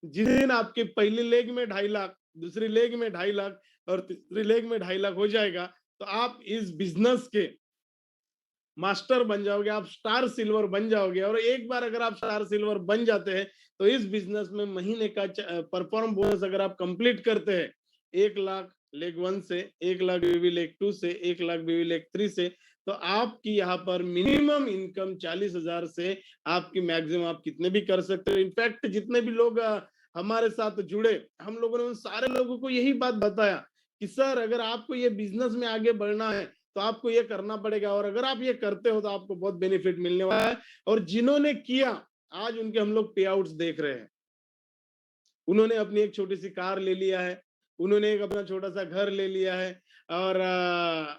जिस दिन आपके पहले लेग में 2.5 लाख, दूसरी लेग में 2.5 लाख और तीसरी लेग में 2.5 लाख हो जाएगा, तो आप इस बिजनेस के मास्टर बन जाओगे, आप स्टार सिल्वर बन जाओगे। और एक बार अगर आप स्टार सिल्वर बन जाते हैं, तो इस बिजनेस में महीने का परफॉर्म बोनस अगर आप कंप्लीट करते हैं 1 लाख लेग 1 से, 1 लाख बीवी लेग 2 से, 1 लाख बीवी लेग 3 से, तो आपकी यहाँ पर मिनिमम इनकम 40,000 से आपकी मैक्सिमम आप कितने भी कर सकते हो। इनफैक्ट जितने भी लोग हमारे साथ जुड़े, हम लोगों ने उन सारे लोगों को यही बात बताया कि सर अगर आपको ये बिजनेस में आगे बढ़ना है तो आपको ये करना पड़ेगा, और अगर आप ये करते हो तो आपको बहुत बेनिफिट मिलने वाला है। और जिन्होंने किया, आज उनके हम लोग पे आउट्स देख रहे हैं। उन्होंने अपनी एक छोटी सी कार ले लिया है, उन्होंने एक अपना छोटा सा घर ले लिया है, और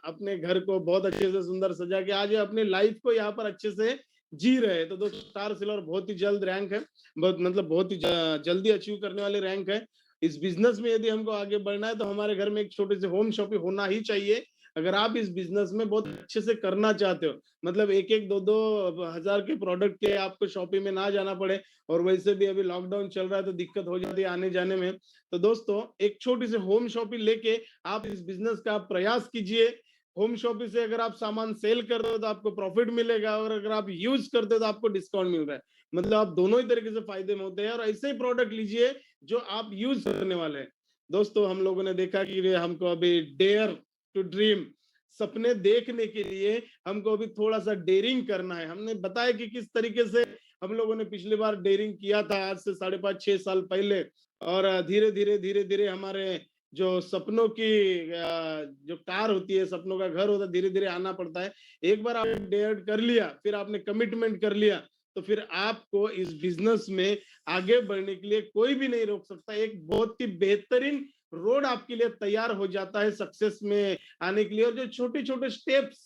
अपने घर को बहुत अच्छे से सुंदर सजा के आज अपनी लाइफ को यहाँ पर अच्छे से जी रहे हैं। तो दोस्तों स्टार सिल्वर बहुत ही जल्द रैंक है, बहुत मतलब बहुत ही जल्दी अचीव करने वाले रैंक है। इस बिजनेस में यदि हमको आगे बढ़ना है तो हमारे घर में एक छोटे से होम शॉपिंग होना ही चाहिए। अगर आप इस बिजनेस में बहुत अच्छे से करना चाहते हो, मतलब एक एक दो दो हजार के प्रोडक्ट के आपको शॉपिंग में ना जाना पड़े, और वैसे भी अभी लॉकडाउन चल रहा है तो दिक्कत हो जाती है आने जाने में, तो दोस्तों एक छोटी सी होम शॉपिंग लेके आप इस बिजनेस का प्रयास कीजिए। होम शॉपिंग से अगर आप सामान सेल कर रहे हो तो आपको प्रॉफिट मिलेगा, और अगर आप यूज करते हो तो आपको डिस्काउंट मिल रहा है। मतलब आप दोनों ही तरीके से फायदे में होते हैं, और ऐसे ही प्रोडक्ट लीजिए जो आप यूज करने वाले हैं। दोस्तों हम लोगों ने देखा कि हमको अभी डेयर टू ड्रीम, सपने देखने के लिए हमको अभी थोड़ा सा डेयरिंग करना है। हमने बताया कि किस तरीके से हम लोगों ने पिछली बार डेयरिंग किया था, आज से 5.5-6 साल पहले, और धीरे धीरे हमारे जो सपनों की जो कार होती है, सपनों का घर होता है, धीरे धीरे आना पड़ता है। एक बार आपने डेयर कर लिया, फिर आपने कमिटमेंट कर लिया, तो फिर आपको इस बिजनेस में आगे बढ़ने के लिए कोई भी नहीं रोक सकता। एक बहुत ही बेहतरीन रोड आपके लिए तैयार हो जाता है सक्सेस में आने के लिए। और जो छोटे छोटे स्टेप्स,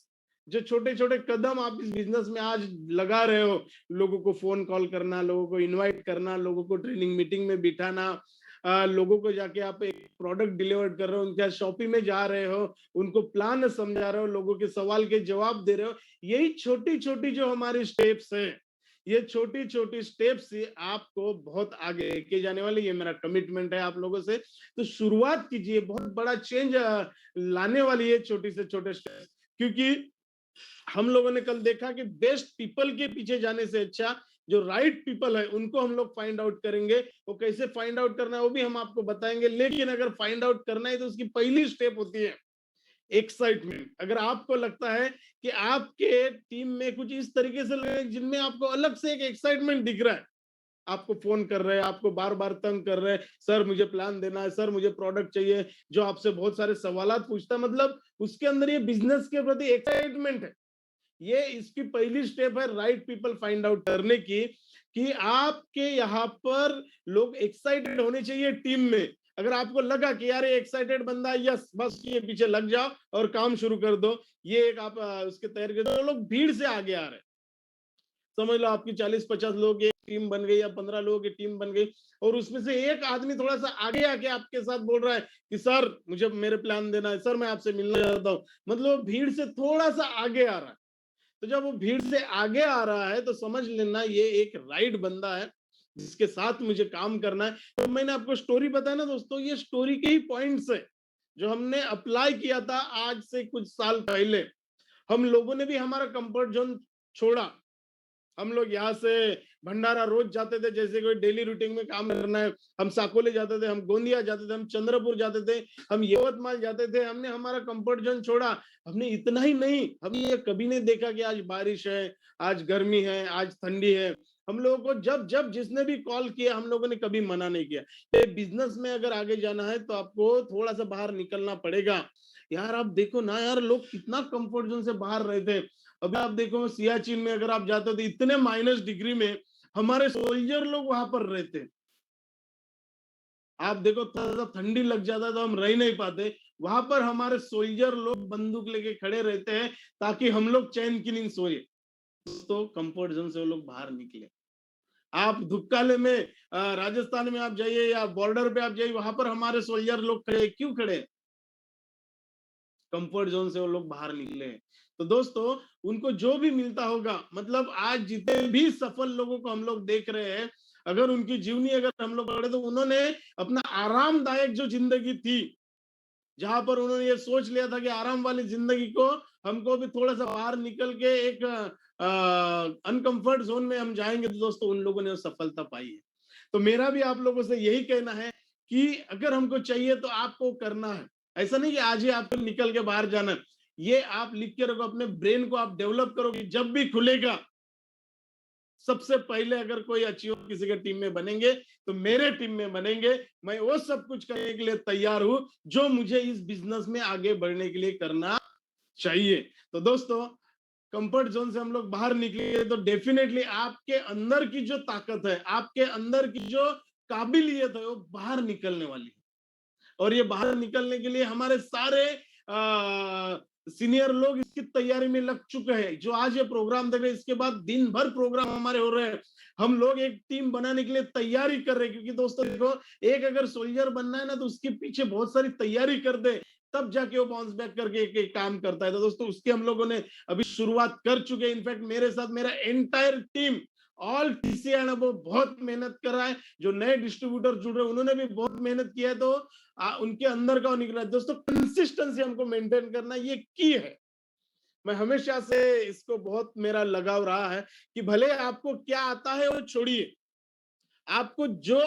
जो छोटे छोटे कदम आप इस बिजनेस में आज लगा रहे हो, लोगों को फोन कॉल करना, लोगों को इनवाइट करना, लोगों को ट्रेनिंग मीटिंग में बिठाना, लोगों को जाके आप एक प्रोडक्ट डिलीवर कर रहे हो, उनके शॉपिंग में जा रहे हो, उनको प्लान समझा रहे हो, लोगों के सवाल के जवाब दे रहे हो, यही छोटी छोटी जो हमारी स्टेप्स है, ये छोटी छोटी स्टेप्स से आपको बहुत आगे लेके जाने वाले, ये मेरा कमिटमेंट है आप लोगों से। तो शुरुआत कीजिए, बहुत बड़ा चेंज लाने वाली है छोटी से छोटे स्टेप्स। क्योंकि हम लोगों ने कल देखा कि बेस्ट पीपल के पीछे जाने से अच्छा जो राइट पीपल है उनको हम लोग फाइंड आउट करेंगे। वो कैसे फाइंड आउट करना है वो भी हम आपको बताएंगे, लेकिन अगर फाइंड आउट करना है तो उसकी पहली स्टेप होती है एक्साइटमेंट। अगर आपको लगता है कि आपके टीम में कुछ इस तरीके से लोग जिनमें आपको अलग से एक एक्साइटमेंट दिख रहा है, आपको फोन कर रहे हैं, आपको बार बार तंग कर रहे हैं, सर मुझे प्लान देना है, सर मुझे प्रोडक्ट चाहिए, जो आपसे बहुत सारे सवालात पूछता है, मतलब उसके अंदर ये बिजनेस के प्रति एक्साइटमेंट है। ये इसकी पहली स्टेप है राइट पीपल फाइंड आउट करने की, कि आपके यहाँ पर लोग एक्साइटेड होने चाहिए टीम में। अगर आपको लगा कि यार ये एक्साइटेड बंदा है, यस बस ये पीछे लग जाओ और काम शुरू कर दो, ये एक आप उसके तैयारी कर दो, लोग भीड़ से आगे आ रहे हैं। समझ लो आपकी 40-50 लोगों की टीम बन गई या 15 लोगों की टीम बन गई, और उसमें से एक आदमी थोड़ा सा आगे आके आपके साथ बोल रहा है कि सर मुझे मेरे प्लान देना है, सर मैं आपसे मिलना चाहता हूँ, मतलब भीड़ से थोड़ा सा आगे आ रहा है। तो जब वो भीड़ से आगे आ रहा है तो समझ लेना ये एक राइट बंदा है जिसके साथ मुझे काम करना है। तो मैंने आपको स्टोरी बताया ना दोस्तों, ये स्टोरी के ही पॉइंट्स है जो हमने अप्लाई किया था आज से कुछ साल पहले। हम लोगों ने भी हमारा कंफर्ट जोन छोड़ा। हम लोग यहाँ से भंडारा रोज जाते थे, जैसे कोई डेली रूटीन में काम करना है, हम साकोली जाते थे, हम गोंदिया जाते थे, हम चंद्रपुर जाते थे, हम यवतमाल जाते थे। हमने हमारा कंफर्ट जोन छोड़ा। हमने इतना ही नहीं, हम ये कभी नहीं देखा कि आज बारिश है, आज गर्मी है, आज ठंडी है। हम लोगों को जब जब जिसने भी कॉल किया हम लोगों ने कभी मना नहीं किया। ये बिजनेस में अगर आगे जाना है तो आपको थोड़ा सा बाहर निकलना पड़ेगा। यार आप देखो ना यार, लोग कितना कंफर्ट जोन से बाहर रहे थे। अभी आप देखो सियाचिन में अगर आप जाते हो तो इतने -डिग्री में हमारे सोल्जर लोग वहां पर रहते। आप देखो थोड़ा सा ठंडी लग जाता है तो हम रह नहीं पाते, वहां पर हमारे सोल्जर लोग बंदूक लेके खड़े रहते हैं ताकि हम लोग चैन की नींद सोए। दोस्तों कंफर्ट जोन से वो लोग बाहर निकले। आप धुपकाले में राजस्थान में आप जाइए या बॉर्डर पे आप जाइए, वहां पर हमारे सोल्जर लोग खड़े, क्यों खड़े? कंफर्ट जोन से वो लोग बाहर निकले। तो दोस्तों उनको जो भी मिलता होगा, मतलब आज जितने भी सफल लोगों को हम लोग देख रहे हैं, अगर उनकी जीवनी अगर हम लोग पढ़े तो उन्होंने अपना आरामदायक जो जिंदगी थी, जहां पर उन्होंने ये सोच लिया था कि आराम वाली जिंदगी को हमको भी थोड़ा सा बाहर निकल के एक अनकंफर्ट जोन में हम जाएंगे, तो दोस्तों उन लोगों ने सफलता पाई है। तो मेरा भी आप लोगों से यही कहना है कि अगर हमको चाहिए तो आपको करना है। ऐसा नहीं कि आज ही आपको निकल के बाहर जाना है। ये आप लिख के रखो, अपने ब्रेन को आप डेवलप करोगे, जब भी खुलेगा सबसे पहले अगर कोई अचीव किसी के टीम में बनेंगे तो मेरे टीम में बनेंगे। मैं वो सब कुछ करने के लिए तैयार हूं जो मुझे इस बिजनेस में आगे बढ़ने के लिए करना चाहिए। तो दोस्तों, कंफर्ट जोन से हम लोग बाहर निकले तो डेफिनेटली आपके अंदर की जो ताकत है, आपके अंदर की जो काबिलियत है, वो बाहर निकलने वाली है। और ये बाहर निकलने के लिए हमारे सारे सीनियर लोग इसकी तैयारी में लग चुके हैं। जो आज ये प्रोग्राम देख रहे हैं, इसके बाद दिन भर प्रोग्राम हमारे हो रहे हैं। हम लोग एक टीम बनाने के लिए तैयारी कर रहे हैं, क्योंकि दोस्तों देखो, एक अगर सोल्जर बनना है ना तो उसके पीछे बहुत सारी तैयारी कर दे, तब जाके वो बाउंस बैक करके एक काम करता है। तो दोस्तों उसके हम लोगों ने अभी शुरुआत कर चुके हैं। इनफैक्ट मेरे साथ मेरा एंटायर टीम, ऑल टीसीआई ने वो बहुत मेहनत कर रहा है। जो नए डिस्ट्रीब्यूटर जुड़ रहे हैं उन्होंने भी बहुत मेहनत किया है। तो उनके अंदर का निकला है। दोस्तों कंसिस्टेंसी हमको मेंटेन करना ये की है। मैं हमेशा से इसको बहुत मेरा लगाव रहा है कि भले आपको क्या आता है वो छोड़िए, आपको जो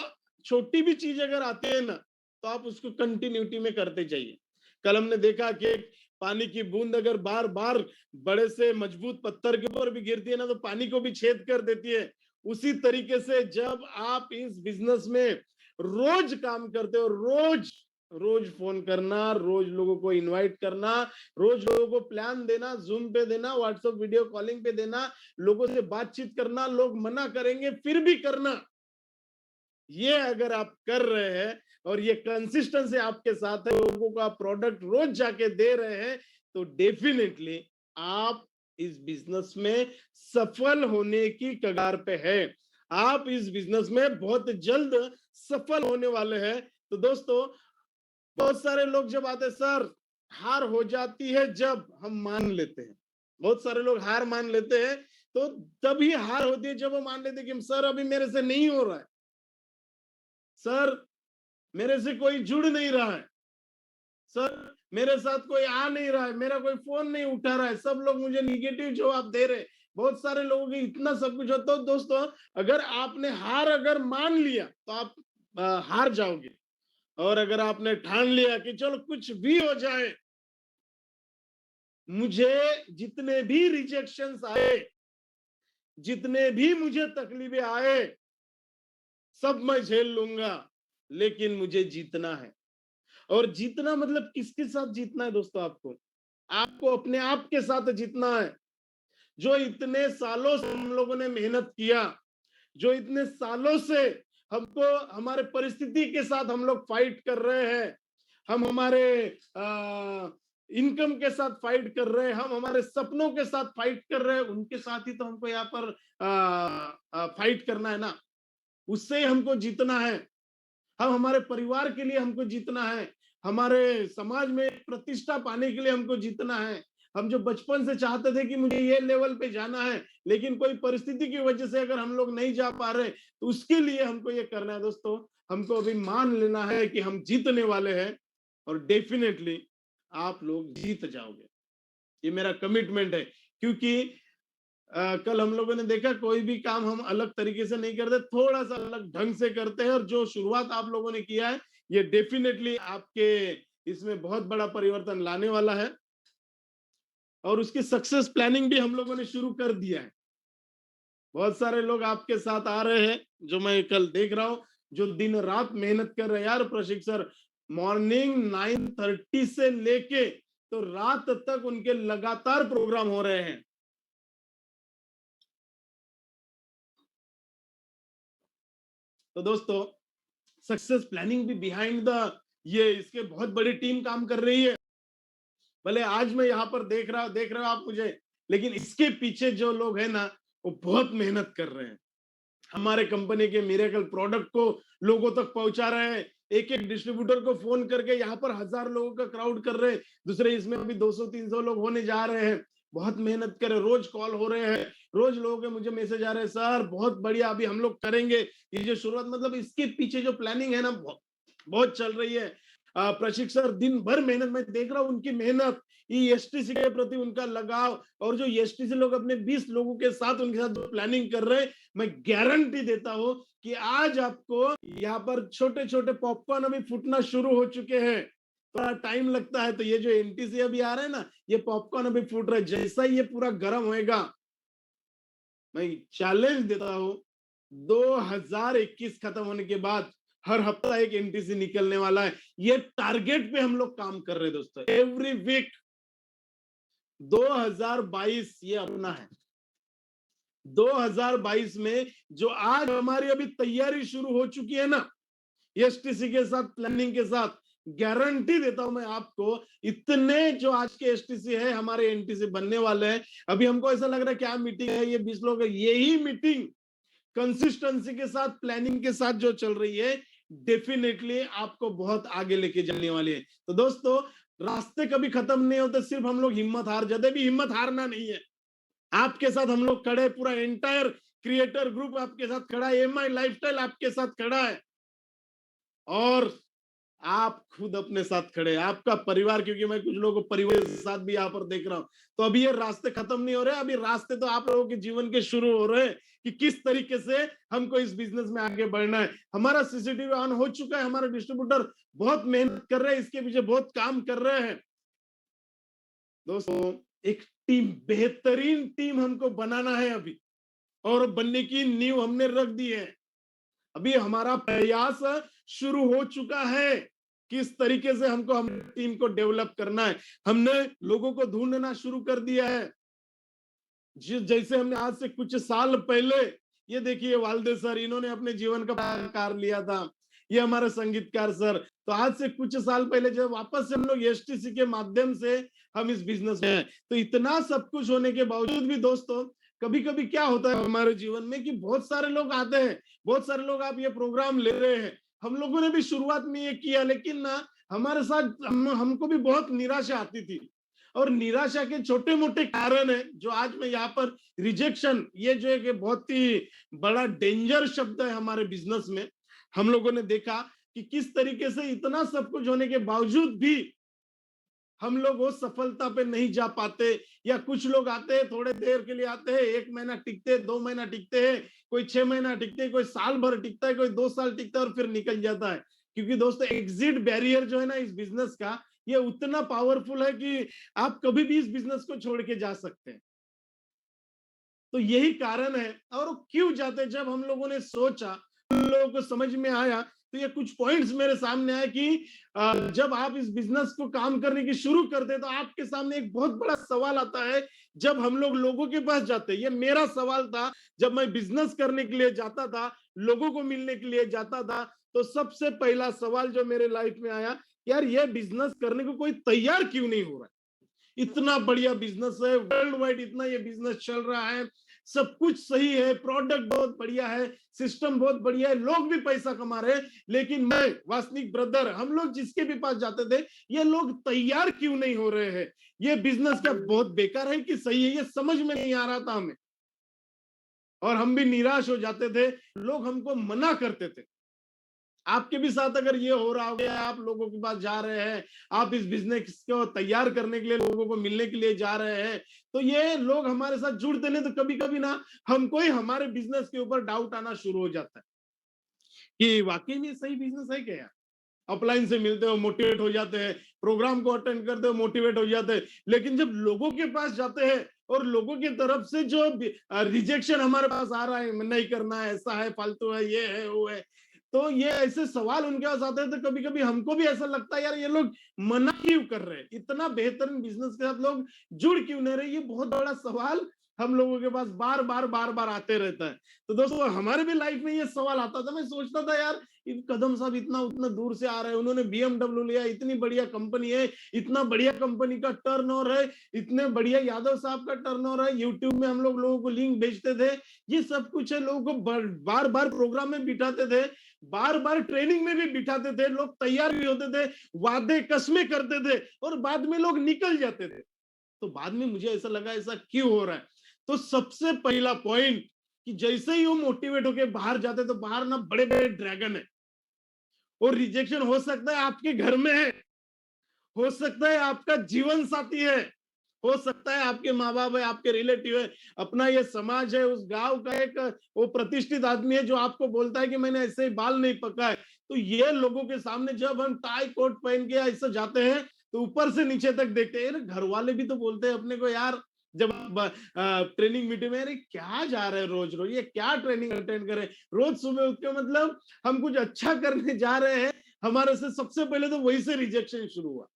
छोटी भी चीज अगर आती है ना तो आप उसको कंटिन्यूटी में करते जाइए। कल हमने देखा कि पानी की बूंद अगर बार बार बड़े से मजबूत पत्थर के ऊपर भी गिरती है ना तो पानी को भी छेद कर देती है। उसी तरीके से जब आप इस बिजनेस में रोज काम करते हो, रोज रोज फोन करना, रोज लोगों को इनवाइट करना, रोज लोगों को प्लान देना, जूम पे देना, व्हाट्सएप वीडियो कॉलिंग पे देना, लोगों से बातचीत करना, लोग मना करेंगे फिर भी करना, ये अगर आप कर रहे हैं और ये कंसिस्टेंसी आपके साथ है, लोगों को आप प्रोडक्ट रोज जाके दे रहे हैं, तो डेफिनेटली आप इस बिजनेस में सफल होने की कगार पे है। आप इस बिजनेस में बहुत जल्द सफल होने वाले हैं। तो दोस्तों, बहुत सारे लोग जब आते, सर हार हो जाती है जब हम मान लेते हैं। बहुत सारे लोग हार मान लेते हैं, तो तभी हार होती है जब वो मान लेते हैं कि सर अभी मेरे से नहीं हो रहा है, सर मेरे से कोई जुड़ नहीं रहा है, सर मेरे साथ कोई आ नहीं रहा है, मेरा कोई फोन नहीं उठा रहा है, सब लोग मुझे निगेटिव जवाब दे रहे हैं। बहुत सारे लोगों की इतना सब कुछ होता है। दोस्तों अगर आपने हार अगर मान लिया तो आप हार जाओगे, और अगर आपने ठान लिया कि चलो कुछ भी हो जाए, मुझे जितने भी रिजेक्शंस आए, जितने भी मुझे तकलीफें आए, सब मैं झेल लूंगा, लेकिन मुझे जीतना है। और जीतना मतलब किसके साथ जीतना है दोस्तों? आपको आपको अपने आप के साथ जीतना है। जो इतने सालों से हम लोगों ने मेहनत किया, जो इतने सालों से हमको हमारे परिस्थिति के साथ हम लोग फाइट कर रहे हैं, हम हमारे इनकम के साथ फाइट कर रहे हैं, हम हमारे सपनों के साथ फाइट कर रहे हैं, उनके साथ ही तो हमको यहाँ पर फाइट करना है ना। उससे ही हमको जीतना है। हम हमारे परिवार के लिए हमको जीतना है, हमारे समाज में प्रतिष्ठा पाने के लिए हमको जीतना है। हम जो बचपन से चाहते थे कि मुझे ये लेवल पे जाना है, लेकिन कोई परिस्थिति की वजह से अगर हम लोग नहीं जा पा रहे, तो उसके लिए हमको ये करना है। दोस्तों हमको अभी मान लेना है कि हम जीतने वाले हैं, और डेफिनेटली आप लोग जीत जाओगे, ये मेरा कमिटमेंट है। क्योंकि कल हम लोगों ने देखा कोई भी काम हम अलग तरीके से नहीं करते, थोड़ा सा अलग ढंग से करते हैं। और जो शुरुआत आप लोगों ने किया है, ये डेफिनेटली आपके इसमें बहुत बड़ा परिवर्तन लाने वाला है। और उसकी सक्सेस प्लानिंग भी हम लोगों ने शुरू कर दिया है। बहुत सारे लोग आपके साथ आ रहे हैं, जो मैं कल देख रहा हूं, जो दिन रात मेहनत कर रहे हैं। यार प्रशिक्षण मॉर्निंग 9:30 से लेके तो रात तक उनके लगातार प्रोग्राम हो रहे हैं। तो दोस्तों सक्सेस प्लानिंग भी बिहाइंड द ये इसके बहुत बड़ी टीम काम कर रही है। भले आज मैं यहाँ पर देख रहे हो आप मुझे, लेकिन इसके पीछे जो लोग हैं ना, वो बहुत मेहनत कर रहे हैं। हमारे कंपनी के मिरेकल प्रोडक्ट को लोगों तक पहुंचा रहे हैं। एक एक डिस्ट्रीब्यूटर को फोन करके यहाँ पर 1000 लोगों का क्राउड कर रहे हैं। दूसरे इसमें अभी 200-300 लोग होने जा रहे हैं। बहुत मेहनत करें, रोज कॉल हो रहे हैं, रोज लोगों के मुझे मैसेज आ रहे हैं, सर बहुत बढ़िया, अभी हम लोग करेंगे ये जो शुरुआत, मतलब इसके पीछे जो प्लानिंग है ना बहुत, बहुत चल रही है। प्रशिक्षण दिन भर मेहनत, मैं देख रहा हूँ उनकी मेहनत, ये एसटीसी के प्रति उनका लगाव, और जो एसटीसी लोग अपने 20 लोगों के साथ उनके साथ जो प्लानिंग कर रहे हैं, मैं गारंटी देता हूँ कि आज आपको यहाँ पर छोटे छोटे पॉपकॉर्न अभी फूटना शुरू हो चुके हैं। थोड़ा टाइम लगता है, तो ये जो एनटीसी अभी आ रहा है ना, ये पॉपकॉर्न अभी फूट रहा है, जैसा ही ये पूरा गर्म होएगा, मैं चैलेंज देता हूं, 2021 खत्म होने के बाद हर हफ्ता एक एनटीसी निकलने वाला है। ये टारगेट पे हम लोग काम कर रहे हैं दोस्तों, एवरी वीक। 2022 ये अपना है। 2022 में जो आज हमारी अभी तैयारी शुरू हो चुकी है ना, एसटीसी के साथ, प्लानिंग के साथ, गारंटी देता हूं मैं आपको, इतने जो आज के एसटीसी है हमारे एनटीसी बनने वाले हैं। अभी हमको ऐसा लग रहा है क्या मीटिंग है, ये 20 लोग है, यही मीटिंग कंसिस्टेंसी के साथ, प्लानिंग के साथ जो चल रही है, डेफिनेटली आपको बहुत आगे लेके जाने वाली है। तो दोस्तों, रास्ते कभी खत्म नहीं होते, सिर्फ हम लोग हिम्मत हार जाते, भी हिम्मत हारना नहीं है। आपके साथ हम लोग खड़े, पूरा एंटायर क्रिएटर ग्रुप आपके साथ खड़ा है, एमआई लाइफस्टाइल आपके साथ खड़ा है, और आप खुद अपने साथ खड़े, आपका परिवार, क्योंकि मैं कुछ लोगों को परिवार के साथ भी यहाँ पर देख रहा हूं। तो अभी ये रास्ते खत्म नहीं हो रहे, अभी रास्ते तो आप लोगों के जीवन के शुरू हो रहे हैं कि किस तरीके से हमको इस बिजनेस में आगे बढ़ना है। हमारा सीसीटीवी ऑन हो चुका है, हमारे डिस्ट्रीब्यूटर बहुत मेहनत कर रहे हैं, इसके पीछे बहुत काम कर रहे हैं। दोस्तों, एक टीम, बेहतरीन टीम हमको बनाना है अभी, और बनने की नींव हमने रख दी है। अभी हमारा प्रयास शुरू हो चुका है, किस तरीके से हमको हम टीम को डेवलप करना है। हमने लोगों को ढूंढना शुरू कर दिया है। जैसे हमने आज से कुछ साल पहले, ये देखिए वालदे सर, इन्होंने अपने जीवन का कार लिया था, ये हमारे संगीतकार सर। तो आज से कुछ साल पहले जब वापस से हम लोग एसटीसी के माध्यम से हम इस बिजनेस में हैं, तो इतना सब कुछ होने के बावजूद भी दोस्तों, कभी कभी क्या होता है हमारे जीवन में कि बहुत सारे लोग आते हैं, बहुत सारे लोग आप ये प्रोग्राम ले रहे हैं, हम लोगों ने भी शुरुआत में ये किया, लेकिन ना हमारे साथ हमको भी बहुत निराशा आती थी। और निराशा के छोटे मोटे कारण है जो आज मैं यहाँ पर, रिजेक्शन, ये जो है कि बहुत ही बड़ा डेंजर शब्द है हमारे बिजनेस में। हम लोगों ने देखा कि किस तरीके से इतना सब कुछ होने के बावजूद भी हम लोग वो सफलता पे नहीं जा पाते, या कुछ लोग आते हैं थोड़े देर के लिए आते हैं, 1 महीना टिकते हैं, 2 महीना टिकते हैं, कोई 6 महीना टिकते हैं, कोई साल भर टिकता है, कोई 2 साल टिकता है और फिर निकल जाता है। क्योंकि दोस्तों, एग्जिट बैरियर जो है ना इस बिजनेस का, ये उतना पावरफुल है कि आप कभी भी इस बिजनेस को छोड़ के जा सकते हैं। तो यही कारण है। और क्यों जाते, जब हम लोगों ने सोचा, उन लोगों को समझ में आया, तो ये कुछ पॉइंट्स मेरे सामने आए कि जब आप इस बिजनेस को काम करने की शुरू करते, तो आपके सामने एक बहुत बड़ा सवाल आता है। जब हम लोग लोगों के पास जाते, ये मेरा सवाल था, जब मैं बिजनेस करने के लिए जाता था, लोगों को मिलने के लिए जाता था, तो सबसे पहला सवाल जो मेरे लाइफ में आया, यार ये बिजनेस करने को कोई तैयार क्यों नहीं हो रहा है? इतना बढ़िया बिजनेस है, वर्ल्ड वाइड इतना ये बिजनेस चल रहा है, सब कुछ सही है, प्रोडक्ट बहुत बढ़िया है, सिस्टम बहुत बढ़िया है, लोग भी पैसा कमा रहे हैं, लेकिन मैं, वासनिक ब्रदर, हम लोग जिसके भी पास जाते थे, ये लोग तैयार क्यों नहीं हो रहे हैं? ये बिजनेस क्या बहुत बेकार है कि सही है? ये समझ में नहीं आ रहा था हमें, और हम भी निराश हो जाते थे, लोग हमको मना करते थे। आपके भी साथ अगर ये हो रहा होगा, आप लोगों के पास जा रहे हैं, आप इस बिजनेस को तैयार करने के लिए लोगों को मिलने के लिए जा रहे हैं, तो ये लोग हमारे साथ जुड़ते नहीं, तो कभी कभी ना हमको ही हमारे बिजनेस के ऊपर डाउट आना शुरू हो जाता है कि वाकई में सही बिजनेस है क्या यार। अपलाइन से मिलते हो, मोटिवेट हो जाते हैं, प्रोग्राम को अटेंड करते हो, मोटिवेट हो जाते हैं, लेकिन जब लोगों के पास जाते हैं और लोगों की तरफ से जो रिजेक्शन हमारे पास आ रहा है, नहीं करना है, ऐसा है, फालतू है, ये है, वो है, तो ये ऐसे सवाल उनके पास आते हैं, तो कभी कभी हमको भी ऐसा लगता है, यार ये लोग मना क्यों कर रहे हैं, इतना बेहतरीन बिजनेस के साथ लोग जुड़ क्यों नहीं रहे? ये बहुत बड़ा सवाल हम लोगों के पास बार बार बार बार आते रहता है। तो दोस्तों, हमारे भी लाइफ में ये सवाल आता था, मैं सोचता था यार, कदम साहब इतना उतना दूर से आ रहे हैं, उन्होंने बीएमडब्ल्यू लिया, इतनी बढ़िया कंपनी है, इतना बढ़िया कंपनी का टर्नओवर है, इतने बढ़िया यादव साहब का टर्नओवर है, यूट्यूब में हम लोग लोगों को लिंक भेजते थे, ये सब कुछ है, लोगों को बार बार प्रोग्राम में बिठाते थे, बार बार ट्रेनिंग में भी बिठाते थे, लोग तैयार भी होते थे, वादे कस्में करते थे, और बाद में लोग निकल जाते थे। तो बाद में मुझे ऐसा लगा ऐसा क्यों हो रहा है। तो सबसे पहला पॉइंट कि जैसे ही वो मोटिवेट होके बाहर जाते तो बाहर ना बड़े बड़े ड्रैगन है, और रिजेक्शन हो सकता है आपके घर में है, हो सकता है आपका जीवन साथी है, हो सकता है आपके माँ बाप है, आपके रिलेटिव है, अपना ये समाज है, उस गांव का एक वो प्रतिष्ठित आदमी है जो आपको बोलता है कि मैंने ऐसे ही बाल नहीं पका है। तो ये लोगों के सामने जब हम टाई कोट पहन के ऐसे जाते हैं तो ऊपर से नीचे तक देखते हैं, घर वाले भी तो बोलते हैं अपने को यार, जब ट्रेनिंग मीटिंग में, अरे क्या जा रहे हैं रोज रोज, ये क्या ट्रेनिंग अटेंड करें, रोज सुबह उठ के, मतलब हम कुछ अच्छा करने जा रहे हैं, हमारे से सबसे पहले तो वही से रिजेक्शन शुरू हुआ।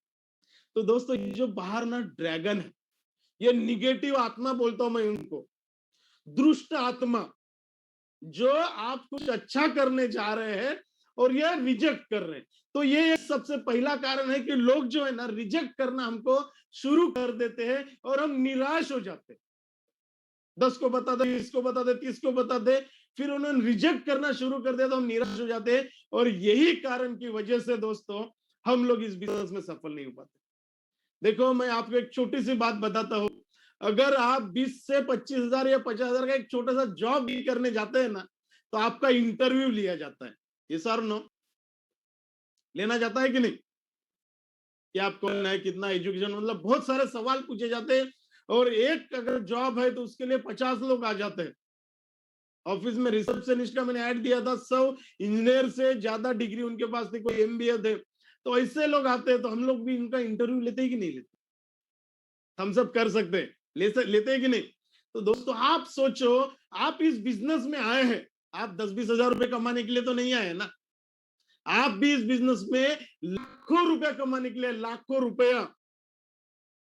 तो दोस्तों ये जो बाहर ना ड्रैगन है, ये निगेटिव आत्मा बोलता हूं मैं उनको, दुष्ट आत्मा, जो आप कुछ अच्छा करने जा रहे हैं और ये रिजेक्ट कर रहे हैं। तो ये सबसे पहला कारण है कि लोग जो है ना रिजेक्ट करना हमको शुरू कर देते हैं और हम निराश हो जाते हैं। 10 को बता दे, 20 को बता दे, 30 को बता दे, फिर उन्होंने रिजेक्ट करना शुरू कर दिया तो हम निराश हो जाते हैं। और यही कारण की वजह से दोस्तों हम लोग इस बिजनेस में सफल नहीं हो पाते। देखो मैं आपको एक छोटी सी बात बताता हूं, अगर आप 20 से 25,000 या 50,000 का एक छोटा सा जॉब भी करने जाते हैं ना, तो आपका इंटरव्यू लिया जाता है। ये सर नो लेना जाता है कि नहीं, कि आप कौन है, कितना एजुकेशन, मतलब बहुत सारे सवाल पूछे जाते हैं। और एक अगर जॉब है तो उसके लिए 50 लोग आ जाते हैं। ऑफिस में रिसेप्शनिस्ट का मैंने ऐड दिया था, 100 इंजीनियर से ज्यादा डिग्री उनके पास थी, कोई एमबीए थे। तो ऐसे लोग आते हैं, तो हम लोग भी इनका इंटरव्यू लेते हैं कि नहीं लेते, हम सब कर सकते हैं, लेते हैं कि नहीं। तो दोस्तों आप सोचो, आप इस बिजनेस में आए हैं, आप 10-20 हजार रुपए कमाने के लिए तो नहीं आए ना, आप भी इस बिजनेस में लाखों रुपया कमाने के लिए, लाखों रुपया।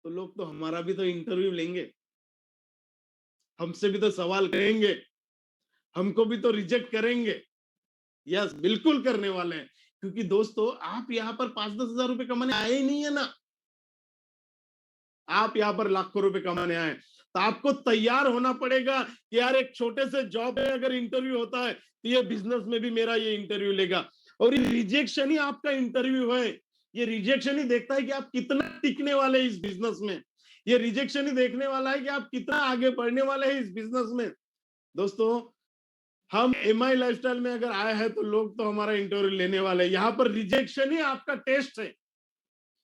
तो लोग तो हमारा भी तो इंटरव्यू लेंगे, हमसे भी तो सवाल करेंगे, हमको भी तो रिजेक्ट करेंगे। यस, बिल्कुल करने वाले हैं, क्योंकि दोस्तों आप यहाँ पर 5-10 हजार रुपए कमाने आए ही नहीं है ना, आप यहाँ पर लाखों रुपए कमाने आए। तो आपको तैयार होना पड़ेगा कि यार एक छोटे से जॉब में अगर इंटरव्यू होता है तो ये बिजनेस में भी मेरा ये इंटरव्यू लेगा। और ये रिजेक्शन ही आपका इंटरव्यू है, ये रिजेक्शन ही देखता है कि आप कितना टिकने वाले हैं इस बिजनेस में, ये रिजेक्शन ही देखने वाला है कि आप कितना आगे बढ़ने वाले हैं इस बिजनेस में। दोस्तों हम एमआई लाइफस्टाइल में अगर आए हैं तो लोग तो हमारा इंटरव्यू लेने वाले हैं, यहाँ पर रिजेक्शन ही आपका टेस्ट है।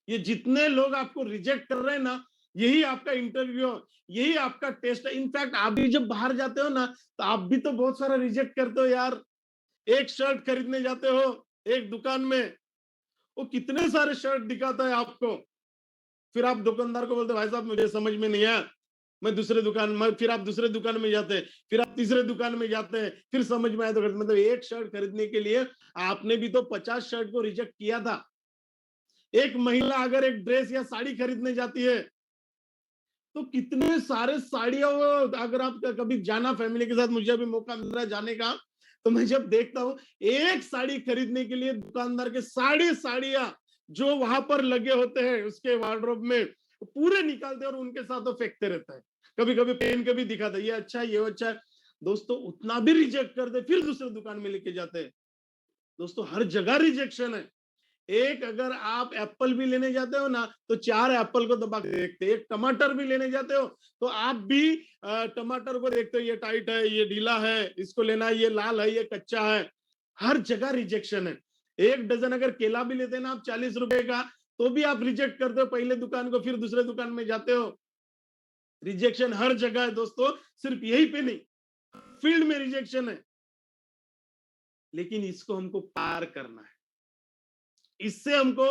ये जितने लोग आपको रिजेक्ट कर रहे हैं ना, यही आपका इंटरव्यू, यही आपका टेस्ट है। इनफैक्ट आप भी जब बाहर जाते हो ना, तो आप भी तो बहुत सारा रिजेक्ट करते हो यार। एक शर्ट खरीदने जाते हो एक दुकान में, वो कितने सारे शर्ट दिखाता है आपको, फिर आप दुकानदार को बोलते हो भाई साहब मुझे समझ में नहीं आया, मैं दूसरे दुकान में, फिर आप दूसरे दुकान में जाते हैं, फिर आप तीसरे दुकान में जाते हैं, फिर समझ में आया तो मतलब एक शर्ट खरीदने के लिए आपने भी तो 50 शर्ट को रिजेक्ट किया था। एक महिला अगर एक ड्रेस या साड़ी खरीदने जाती है तो कितने सारे साड़ियां, अगर आप कभी जाना फैमिली के साथ, मुझे अभी मौका मिल रहा है जाने का, तो मैं जब देखता हूं एक साड़ी खरीदने के लिए दुकानदार के साड़ी साड़ियां जो वहां पर लगे होते हैं उसके वार्डरोब में, पूरे निकालते हैं और उनके साथ वो फेंकते रहता है, कभी कभी पहन के भी दिखाता है ये अच्छा है, ये अच्छा है। दोस्तों उतना भी रिजेक्ट करते, फिर दूसरे दुकान में लेके जाते हैं। दोस्तों हर जगह रिजेक्शन है। एक अगर आप एप्पल भी लेने जाते हो ना, तो 4 एप्पल को दबा के देखते हैं। एक टमाटर भी लेने जाते हो तो आप भी टमाटर को देखते हो, ये टाइट है, ये ढीला है, इसको लेना है, ये लाल है, ये कच्चा है। हर जगह रिजेक्शन है। एक डजन अगर केला भी लेते हैं ना आप 40 रुपए का, तो भी आप रिजेक्ट करते हो पहले दुकान को, फिर दूसरे दुकान में जाते हो। रिजेक्शन हर जगह है दोस्तों, सिर्फ यही पे नहीं, फील्ड में रिजेक्शन है। लेकिन इसको हमको पार करना है, इससे हमको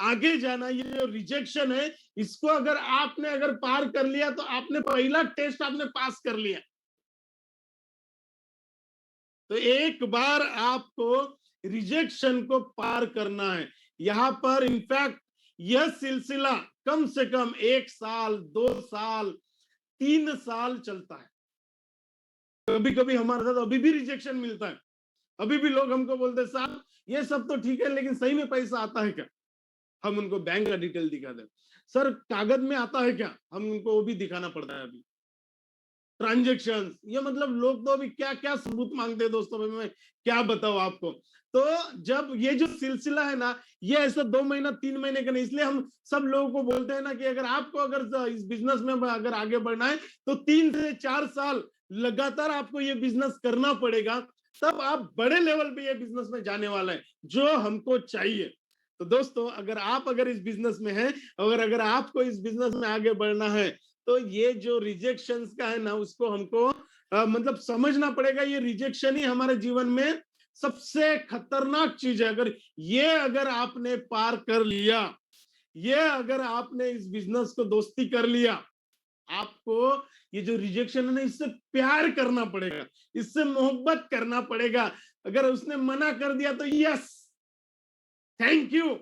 आगे जाना। ये जो रिजेक्शन है, इसको अगर आपने अगर पार कर लिया तो आपने पहला टेस्ट आपने पास कर लिया। तो एक बार आपको रिजेक्शन को पार करना है। यहां पर इनफैक्ट यह सिलसिला कम से कम 1 साल, 2 साल, 3 साल चलता है। कभी कभी हमारे साथ अभी भी रिजेक्शन मिलता है, अभी भी लोग हमको बोलते हैं साहब ये सब तो ठीक है लेकिन सही में पैसा आता है क्या। हम उनको बैंक का डिटेल दिखा दें, सर कागज में आता है क्या, हम उनको वो भी दिखाना पड़ता है अभी। ट्रांजेक्शन, ये मतलब लोग तो अभी क्या क्या सबूत मांगते हैं दोस्तों, मैं क्या बताऊं आपको। तो जब ये जो सिलसिला है ना, ये ऐसा 2 महीना 3 महीने का नहीं, इसलिए हम सब लोगों को बोलते हैं ना कि अगर आपको अगर इस बिजनेस में अगर आगे बढ़ना है तो 3 से 4 साल लगातार आपको ये बिजनेस करना पड़ेगा, तब आप बड़े लेवल पे ये बिजनेस में जाने वाला है जो हमको चाहिए। तो दोस्तों, अगर इस बिजनेस में है, अगर आपको इस बिजनेस में आगे बढ़ना है, तो ये जो रिजेक्शंस का है ना, उसको हमको मतलब समझना पड़ेगा। ये रिजेक्शन ही हमारे जीवन में सबसे खतरनाक चीज है। अगर आपने पार कर लिया, ये अगर आपने इस बिजनेस को दोस्ती कर लिया, आपको ये जो रिजेक्शन है ना, इससे प्यार करना पड़ेगा, इससे मोहब्बत करना पड़ेगा। अगर उसने मना कर दिया तो यस, थैंक यू,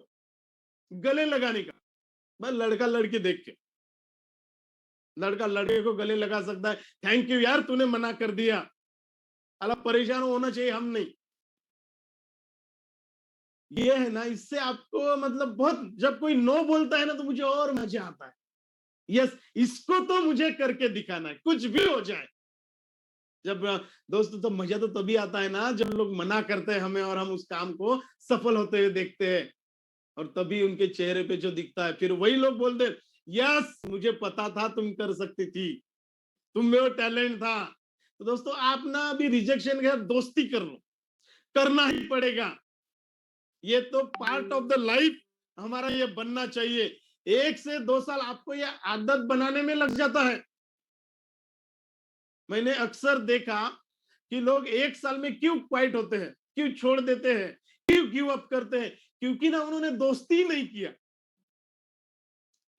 गले लगाने का। बस लड़का लड़की देख के, लड़का लड़के को गले लगा सकता है, थैंक यू यार तूने मना कर दिया। अलग परेशान होना चाहिए, हम नहीं। ये है ना, इससे आपको मतलब बहुत, जब कोई नो बोलता है ना तो मुझे और मजा आता है। यस, इसको तो मुझे करके दिखाना है, कुछ भी हो जाए। जब दोस्तों, तो मजा तो तभी आता है ना जब लोग मना करते हैं हमें और हम उस काम को सफल होते हुए देखते हैं, और तभी उनके चेहरे पे जो दिखता है, फिर वही लोग बोलते हैं, यस मुझे पता था तुम कर सकती थी, तुम में वो टैलेंट था। तो दोस्तों, आप ना अभी रिजेक्शन के साथ दोस्ती कर लो, करना ही पड़ेगा। ये तो पार्ट ऑफ द लाइफ हमारा ये बनना चाहिए। 1 से 2 साल आपको ये आदत बनाने में लग जाता है। मैंने अक्सर देखा कि लोग 1 साल में क्यों क्वाइट होते हैं, क्यों छोड़ देते हैं, क्यों गिव अप करते हैं, क्योंकि ना उन्होंने दोस्ती नहीं किया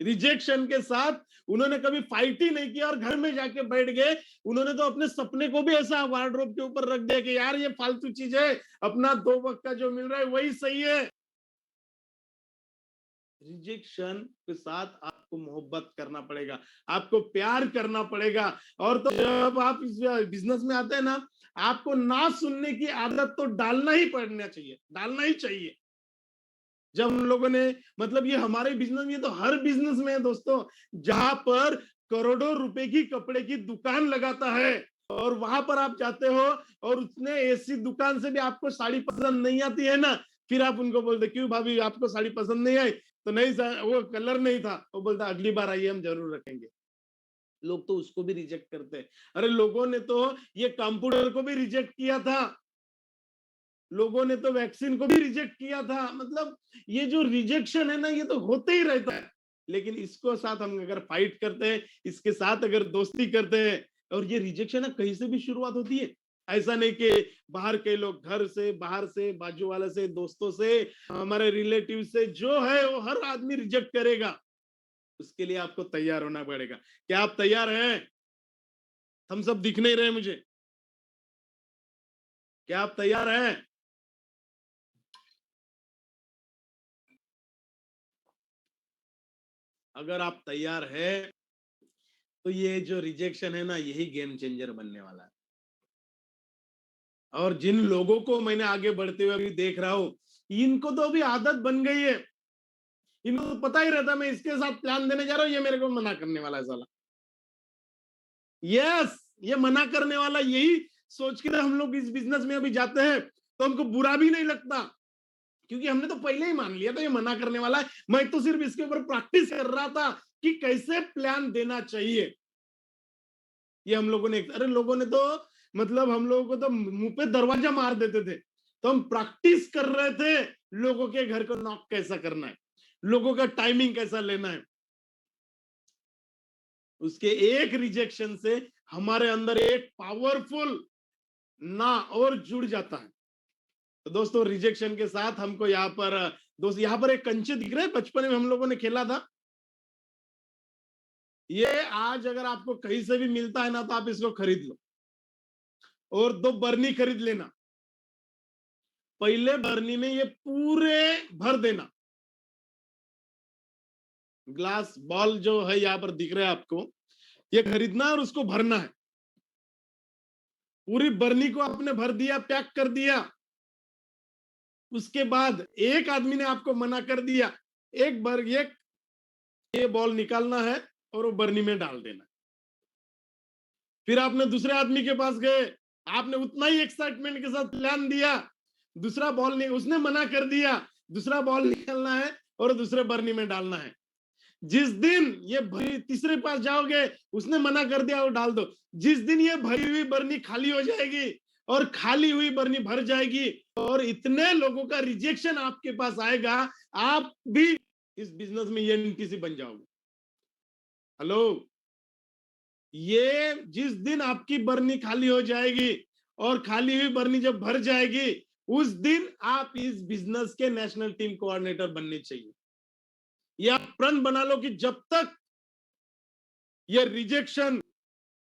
रिजेक्शन के साथ। उन्होंने कभी फाइट ही नहीं किया और घर में जाके बैठ गए। उन्होंने तो अपने सपने को भी ऐसा वार्डरोब के ऊपर रख दिया कि यार ये फालतू चीज है, अपना 2 वक्त का जो मिल रहा है वही सही है। रिजेक्शन के साथ आपको मोहब्बत करना पड़ेगा, आपको प्यार करना पड़ेगा। और तो जब आप इस बिजनेस में आते हैं ना, आपको ना सुनने की आदत तो डालना ही पड़ना चाहिए, डालना ही चाहिए। जब हम लोगों ने मतलब, ये हमारे बिजनेस में, ये तो हर बिजनेस में है दोस्तों, जहां पर करोड़ों रुपए की कपड़े की दुकान लगाता है और वहां पर आप जाते हो और उसने ऐसी दुकान से भी आपको साड़ी पसंद नहीं आती है ना, फिर आप उनको बोलते क्यों भाभी आपको साड़ी पसंद नहीं आई? तो नहीं सर, वो कलर नहीं था। वो बोलता अगली बार आइए हम जरूर रखेंगे। लोग तो उसको भी रिजेक्ट करते हैं। अरे लोगों ने तो ये कंप्यूटर को भी रिजेक्ट किया था, लोगों ने तो वैक्सीन को भी रिजेक्ट किया था। मतलब ये जो रिजेक्शन है ना, ये तो होते ही रहता है। लेकिन इसको साथ हम अगर फाइट करते हैं, इसके साथ अगर दोस्ती करते हैं, और ये रिजेक्शन है कहीं से भी शुरुआत होती है। ऐसा नहीं कि बाहर के लोग, घर से, बाहर से, बाजू वाले से, दोस्तों से, हमारे रिलेटिव से, जो है वो हर आदमी रिजेक्ट करेगा। उसके लिए आपको तैयार होना पड़ेगा। क्या आप तैयार हैं? हम सब दिख नहीं रहे मुझे। क्या आप तैयार हैं? अगर आप तैयार है तो ये जो रिजेक्शन है ना, यही गेम चेंजर बनने वाला है। और जिन लोगों को मैंने आगे बढ़ते हुए अभी देख रहा हूं, इनको तो अभी आदत बन गई है। इनको तो पता ही रहता मैं इसके साथ प्लान देने जा रहा हूं, ये मेरे को मना करने वाला है साला। यस, ये मना करने वाला, यही सोच के हम लोग इस बिजनेस में अभी जाते हैं तो हमको बुरा भी नहीं लगता, क्योंकि हमने तो पहले ही मान लिया था ये मना करने वाला है। मैं तो सिर्फ इसके ऊपर प्रैक्टिस कर रहा था कि कैसे प्लान देना चाहिए। ये हम लोगों ने, अरे लोगों ने तो मतलब हम लोगों को तो मुंह पे दरवाजा मार देते थे, तो हम प्रैक्टिस कर रहे थे लोगों के घर को नॉक कैसा करना है, लोगों का टाइमिंग कैसा लेना है। उसके एक रिजेक्शन से हमारे अंदर एक पावरफुल ना और जुड़ जाता है। तो दोस्तों, रिजेक्शन के साथ हमको यहाँ पर, दोस्त यहाँ पर एक कंचे दिख रहे हैं, बचपन में हम लोगों ने खेला था। ये आज अगर आपको कहीं से भी मिलता है ना, तो आप इसको खरीद लो और 2 बर्नी खरीद लेना। पहले बर्नी में ये पूरे भर देना। ग्लास बॉल जो है यहाँ पर दिख रहा है आपको, ये खरीदना और उसको भरना है। पूरी बर्नी को आपने भर दिया, पैक कर दिया। उसके बाद एक आदमी ने आपको मना कर दिया, एक ये बॉल निकालना है और वो बर्नी में डाल देना। फिर आपने दूसरे आदमी के पास गए, आपने उतना ही एक्साइटमेंट के साथ प्लान दिया, दूसरा बॉल नहीं, उसने मना कर दिया, दूसरा बॉल निकलना है और दूसरे बर्नी में डालना है। जिस दिन ये भरी तीसरे पास जाओगे, उसने मना कर दिया और डाल दो। जिस दिन ये भरी हुई बर्नी खाली हो जाएगी और खाली हुई बर्नी भर जाएगी और इतने लोगों का रिजेक्शन आपके पास आएगा, आप भी इस बिजनेस में एनटीसी बन जाओगे। हेलो, ये जिस दिन आपकी बर्नी खाली हो जाएगी और खाली हुई बर्नी जब भर जाएगी, उस दिन आप इस बिजनेस के नेशनल टीम कोऑर्डिनेटर बनने चाहिए। ये आप प्रण बना लो कि जब तक ये रिजेक्शन,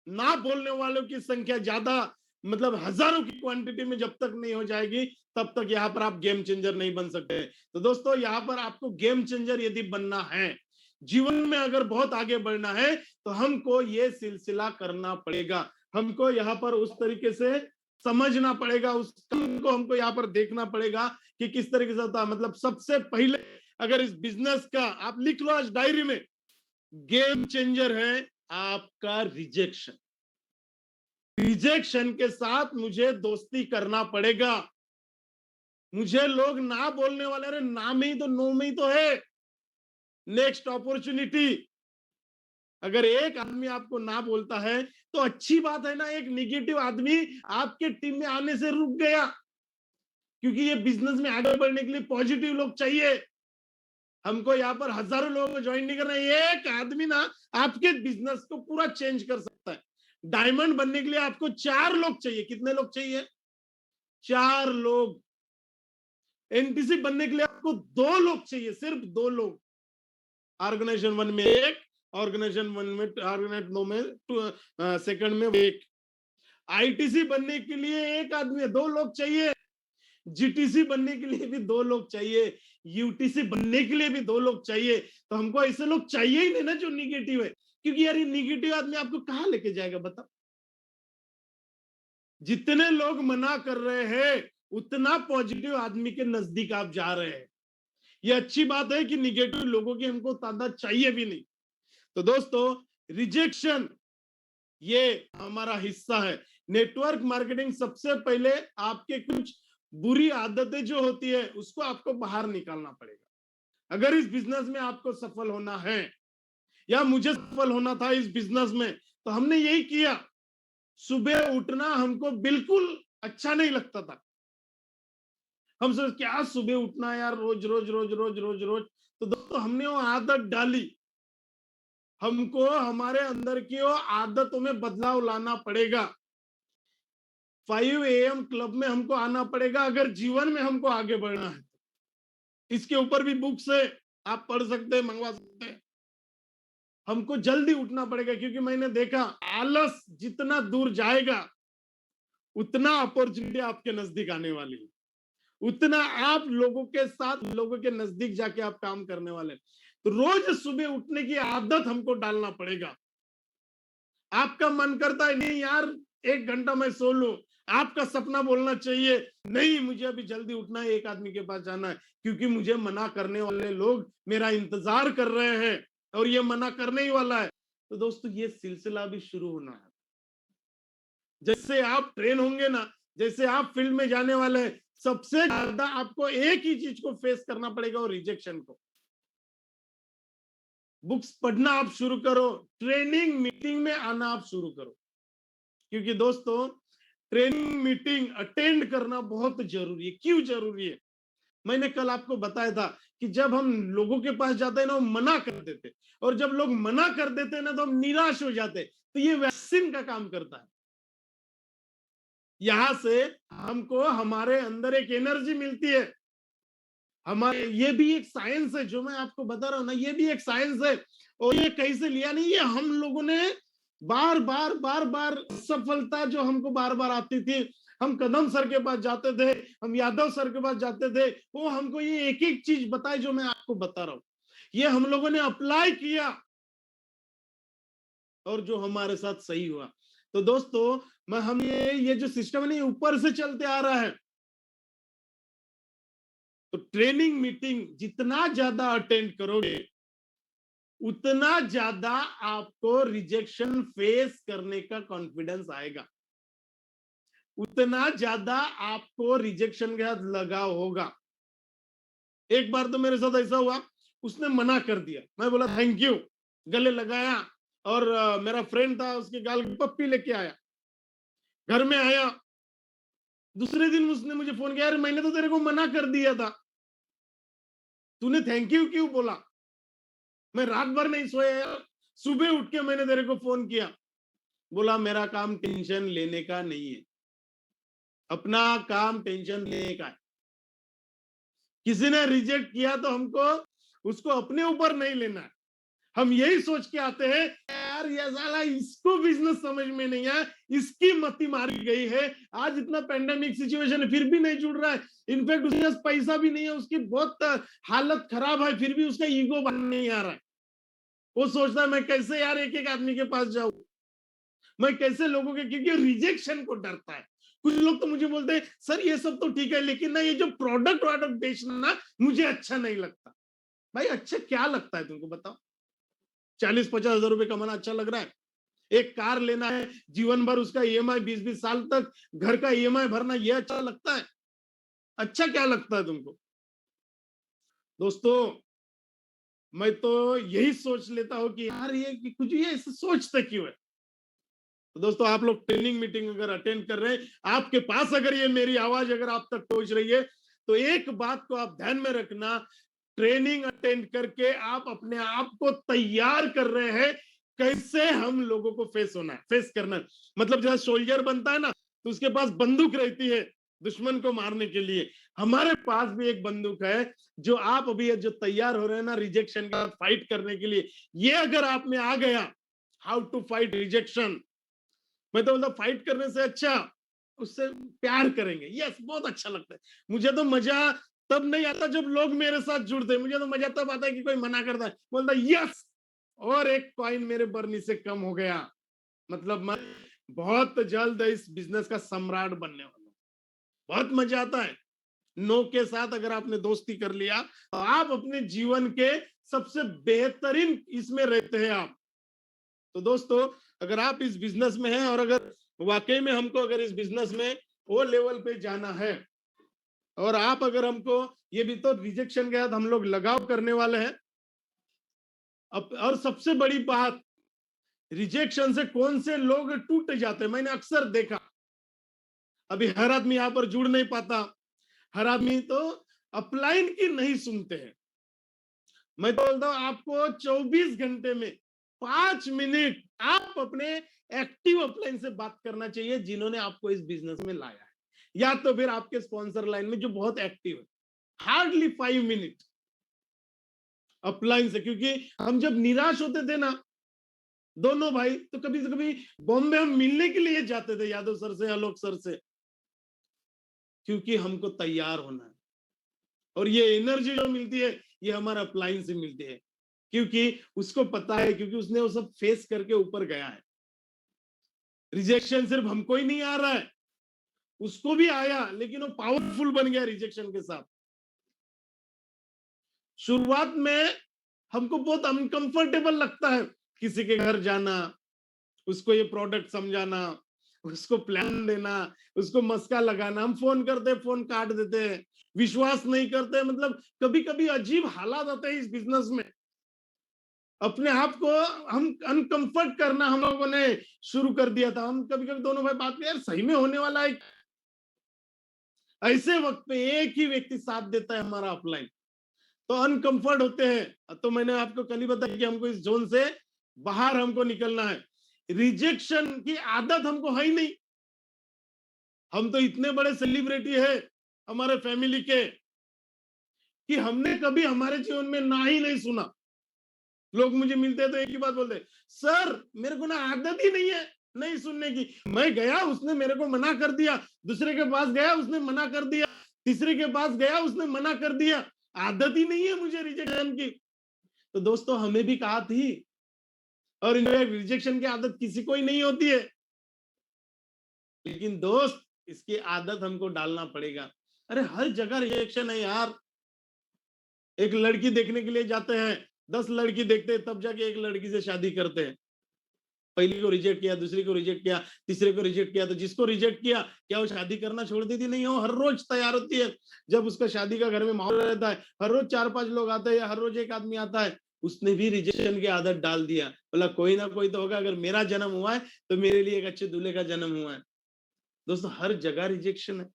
ना बोलने वालों की संख्या ज्यादा, मतलब हजारों की क्वांटिटी में जब तक नहीं हो जाएगी, तब तक यहां पर आप गेम चेंजर नहीं बन सकते। तो दोस्तों, यहां पर आपको गेम चेंजर यदि बनना है, जीवन में अगर बहुत आगे बढ़ना है, तो हमको ये सिलसिला करना पड़ेगा। हमको यहाँ पर उस तरीके से समझना पड़ेगा, उस काम को हमको यहाँ पर देखना पड़ेगा कि किस तरीके से होता है। मतलब सबसे पहले अगर इस बिजनेस का आप लिख लो आज डायरी में, गेम चेंजर है आपका रिजेक्शन। रिजेक्शन के साथ मुझे दोस्ती करना पड़ेगा। मुझे लोग ना बोलने वाले, अरे ना में ही तो, नो में ही तो है नेक्स्ट अपॉर्चुनिटी। अगर एक आदमी आपको ना बोलता है तो अच्छी बात है ना, एक निगेटिव आदमी आपके टीम में आने से रुक गया, क्योंकि ये बिजनेस में आगे बढ़ने के लिए पॉजिटिव लोग चाहिए। हमको यहाँ पर हजारों लोगों को ज्वाइन नहीं करना, एक आदमी ना आपके बिजनेस को पूरा चेंज कर सकता है। डायमंड बनने के लिए आपको 4 लोग चाहिए। कितने लोग चाहिए? 4 लोग। एनटीसी बनने के लिए आपको 2 लोग चाहिए, सिर्फ 2 लोग। ऑर्गेनाइजेशन 1 में 1, ऑर्गेनाइजेशन 1 में, ऑर्गेनाइजेशन 2 में, सेकंड में 1। आईटीसी बनने के लिए एक आदमी, 2 लोग चाहिए। जीटीसी बनने के लिए भी 2 लोग चाहिए। यूटीसी बनने के लिए भी 2 लोग चाहिए। तो हमको ऐसे लोग चाहिए ही नहीं ना जो निगेटिव है, क्योंकि यार ये निगेटिव आदमी आपको कहां लेके जाएगा बताओ। जितने लोग मना कर रहे हैं, उतना पॉजिटिव आदमी के नजदीक आप जा रहे हैं। ये अच्छी बात है कि निगेटिव लोगों की हमको तादाद चाहिए भी नहीं। तो दोस्तों, रिजेक्शन ये हमारा हिस्सा है। नेटवर्क मार्केटिंग सबसे पहले आपके कुछ बुरी आदतें जो होती है, उसको आपको बाहर निकालना पड़ेगा। अगर इस बिजनेस में आपको सफल होना है, या मुझे सफल होना था इस बिजनेस में, तो हमने यही किया। सुबह उठना हमको बिल्कुल अच्छा नहीं लगता था। हम सोच क्या सुबह उठना यार, रोज रोज रोज रोज रोज रोज। तो दोस्तों, हमने वो आदत डाली। हमको हमारे अंदर की वो आदतों में बदलाव लाना पड़ेगा। 5 AM क्लब में हमको आना पड़ेगा, अगर जीवन में हमको आगे बढ़ना है। इसके ऊपर भी बुक्स है, आप पढ़ सकते हैं, मंगवा सकते हैं। हमको जल्दी उठना पड़ेगा, क्योंकि मैंने देखा आलस जितना दूर जाएगा, उतना अपॉर्चुनिटी आपके नजदीक आने वाली है, उतना आप लोगों के साथ, लोगों के नजदीक जाके आप काम करने वाले। तो रोज सुबह उठने की आदत हमको डालना पड़ेगा। आपका मन करता है नहीं यार 1 घंटा मैं सो लूं, आपका सपना बोलना चाहिए नहीं मुझे अभी जल्दी उठना है, एक आदमी के पास जाना है, क्योंकि मुझे मना करने वाले लोग मेरा इंतजार कर रहे हैं और ये मना करने ही वाला है। तो दोस्तों, ये सिलसिला भी शुरू होना है। जैसे आप ट्रेन होंगे ना, जैसे आप फील्ड में जाने वाले हैं, सबसे ज्यादा आपको एक ही चीज को फेस करना पड़ेगा, और रिजेक्शन को। बुक्स पढ़ना आप शुरू करो, ट्रेनिंग मीटिंग में आना आप शुरू करो, क्योंकि दोस्तों, ट्रेनिंग मीटिंग अटेंड करना बहुत जरूरी है। क्यों जरूरी है? मैंने कल आपको बताया था कि जब हम लोगों के पास जाते हैं ना, वो मना कर देते, और जब लोग मना कर देते हैं ना, तो हम निराश हो जाते। तो ये वैक्सीन का काम करता है। यहां से हमको हमारे अंदर एक एनर्जी मिलती है। हमारे, ये भी एक साइंस है जो मैं आपको बता रहा हूं ना, ये भी एक साइंस है। और ये कहीं से लिया नहीं, ये हम लोगों ने बार बार बार बार सफलता जो हमको बार बार आती थी, हम कदम सर के पास जाते थे, हम यादव सर के पास जाते थे, वो हमको ये एक एक चीज बताए जो मैं आपको बता रहा हूं। ये हम लोगों ने अप्लाई किया और जो हमारे साथ सही हुआ। तो दोस्तों, मैं हम ये जो सिस्टम है ना, ये ऊपर से चलते आ रहा है। तो ट्रेनिंग मीटिंग जितना ज्यादा अटेंड करोगे, उतना ज्यादा आपको रिजेक्शन फेस करने का कॉन्फिडेंस आएगा। उतना ज्यादा आपको रिजेक्शन के साथ लगाव होगा। एक बार तो मेरे साथ ऐसा हुआ, उसने मना कर दिया, मैं बोला थैंक यू, गले लगाया, और मेरा फ्रेंड था, उसके गाल की पप्पी लेके आया, घर में आया, दूसरे दिन उसने मुझे फोन किया, यार मैंने तो तेरे को मना कर दिया था, तूने थैंक यू क्यों बोला? मैं रात भर नहीं सोया यार, सुबह उठ के मैंने तेरे को फोन किया। बोला मेरा काम टेंशन लेने का नहीं है, अपना काम टेंशन लेने का है। किसी ने रिजेक्ट किया तो हमको उसको अपने ऊपर नहीं लेना है। हम यही सोच के आते हैं, यार ये साला इसको बिजनेस समझ में नहीं है, इसकी मति मारी गई है, आज इतना पेंडेमिक सिचुएशन है फिर भी नहीं जुड़ रहा है, इनफैक्ट उसके पास पैसा भी नहीं है, उसकी बहुत हालत खराब है, फिर भी उसका ईगो बन नहीं आ रहा है। वो सोचता है मैं कैसे यार एक एक आदमी के पास जाऊं, मैं कैसे लोगों के, क्योंकि रिजेक्शन को डरता है। कुछ लोग तो मुझे बोलते हैं सर ये सब तो ठीक है, लेकिन ना ये जो प्रोडक्ट वाडक्ट बेचना ना मुझे अच्छा नहीं लगता। भाई अच्छा क्या लगता है तुमको, बताओ? 40-50 हजार रुपए कमाना अच्छा लग रहा है? एक कार लेना है, जीवन भर उसका ईएमआई 20-20 साल तक घर का ईएमआई भरना, ये अच्छा लगता है? अच्छा क्या लगता है तुमको? दोस्तों मैं तो यही सोच लेता हूं कि यार ये कि कुछ ये ऐसे सोचते क्यों है। तो दोस्तों आप लोग ट्रेनिंग मीटिंग अगर अटेंड कर रहे हैं, आपके पास अगर ये मेरी आवाज अगर आप तक पहुंच रही है, तो एक बात को आप ध्यान में रखना, ट्रेनिंग अटेंड करके आप अपने आप को तैयार कर रहे हैं कैसे हम लोगों को फेस होना है, फेस करना है। मतलब जैसे सोल्जर बनता है ना, तो उसके पास बंदूक रहती है दुश्मन को मारने के लिए, हमारे पास भी एक बंदूक है, जो आप अभी जो तैयार हो रहे हैं ना रिजेक्शन का फाइट करने के लिए, ये अगर आप में आ गया, हाउ टू फाइट रिजेक्शन, मैं तो बोलता फाइट करने से अच्छा उससे प्यार करेंगे, यस बहुत अच्छा लगता है। मुझे तो मजा तब नहीं आता जब लोग मेरे साथ जुड़ते हैं, मुझे तो मजा तब आता है कि कोई मना करता है, बोलता यस, और एक कॉइन मेरे बर्नी से कम हो गया, मतलब मैं बहुत जल्द इस बिजनेस का सम्राट बनने वाला हूं। बहुत मजा आता है। नो के साथ अगर आपने दोस्ती कर लिया, तो आप अपने जीवन के सबसे बेहतरीन इसमें रहते हैं आप। तो दोस्तों अगर आप इस बिजनेस में हैं, और अगर वाकई में हमको अगर इस बिजनेस में वो लेवल पे जाना है, और आप अगर हमको, ये भी तो रिजेक्शन के बाद हम लोग लगाव करने वाले हैं अब, और सबसे बड़ी बात, रिजेक्शन से कौन से लोग टूट जाते हैं, मैंने अक्सर देखा। अभी हर आदमी यहां पर जुड़ नहीं पाता, हर आदमी तो अपलाइन की नहीं सुनते हैं। मैं तो बोलता हूं आपको 24 घंटे में 5 मिनट आप अपने एक्टिव अपलाइन से बात करना चाहिए, जिन्होंने आपको इस बिजनेस में लाया है, या तो फिर आपके स्पॉन्सर लाइन में जो बहुत एक्टिव है, हार्डली 5 मिनट अपलाइन से। क्योंकि हम जब निराश होते थे ना दोनों भाई, तो कभी से कभी बॉम्बे हम मिलने के लिए जाते थे यादव सर से, आलोक सर से, क्योंकि हमको तैयार होना है। और ये एनर्जी जो मिलती है, ये हमारा अपलाइन से मिलती है, क्योंकि उसको पता है, क्योंकि उसने वो सब फेस करके ऊपर गया है। रिजेक्शन सिर्फ हमको ही नहीं आ रहा है, उसको भी आया, लेकिन वो पावरफुल बन गया रिजेक्शन के साथ। शुरुआत में हमको बहुत अनकंफर्टेबल लगता है किसी के घर जाना, उसको ये प्रोडक्ट समझाना, उसको प्लान देना, उसको मस्का लगाना। हम फोन करते हैं, फोन काट देते हैं, विश्वास नहीं करते, मतलब कभी कभी अजीब हालात आते हैं इस बिजनेस में। अपने आप को हम अनकंफर्ट करना हम लोगों ने शुरू कर दिया था। हम कभी कभी दोनों भाई बात में, यार सही में होने वाला है, ऐसे वक्त पे एक ही व्यक्ति साथ देता है हमारा अपलाइन, तो अनकंफर्ट होते हैं। तो मैंने आपको कल ही बताया कि हमको इस जोन से बाहर हमको निकलना है। रिजेक्शन की आदत हमको है ही नहीं। हम तो इतने बड़े सेलिब्रिटी है हमारे फैमिली के, कि हमने कभी हमारे जीवन में ना ही नहीं सुना। लोग मुझे मिलते हैं तो एक ही बात बोलते हैं, सर मेरे को ना आदत ही नहीं है नहीं सुनने की। मैं गया उसने मेरे को मना कर दिया, दूसरे के पास गया उसने मना कर दिया, तीसरे के पास गया उसने मना कर दिया, आदत ही नहीं है मुझे रिजेक्शन की। तो दोस्तों हमें भी कहा थी, और रिजेक्शन की आदत किसी को ही नहीं होती है, लेकिन दोस्त इसकी आदत हमको डालना पड़ेगा। अरे हर जगह रिजेक्शन है यार। एक लड़की देखने के लिए जाते हैं, 10 लड़की देखते हैं, तब जाके एक लड़की से शादी करते हैं। पहली को रिजेक्ट किया, दूसरी को रिजेक्ट किया, तीसरे को रिजेक्ट किया, तो जिसको रिजेक्ट किया क्या वो शादी करना छोड़ देती? नहीं, वो हर रोज तैयार होती है। जब उसका शादी का घर में माहौल रहता है, हर रोज 4-5 लोग आते हैं या हर रोज एक आदमी आता है, उसने भी रिजेक्शन की आदत डाल दिया। बोला कोई ना कोई तो होगा, अगर मेरा जन्म हुआ है तो मेरे लिए एक अच्छे दूल्हे का जन्म हुआ है। दोस्तों हर जगह रिजेक्शन है,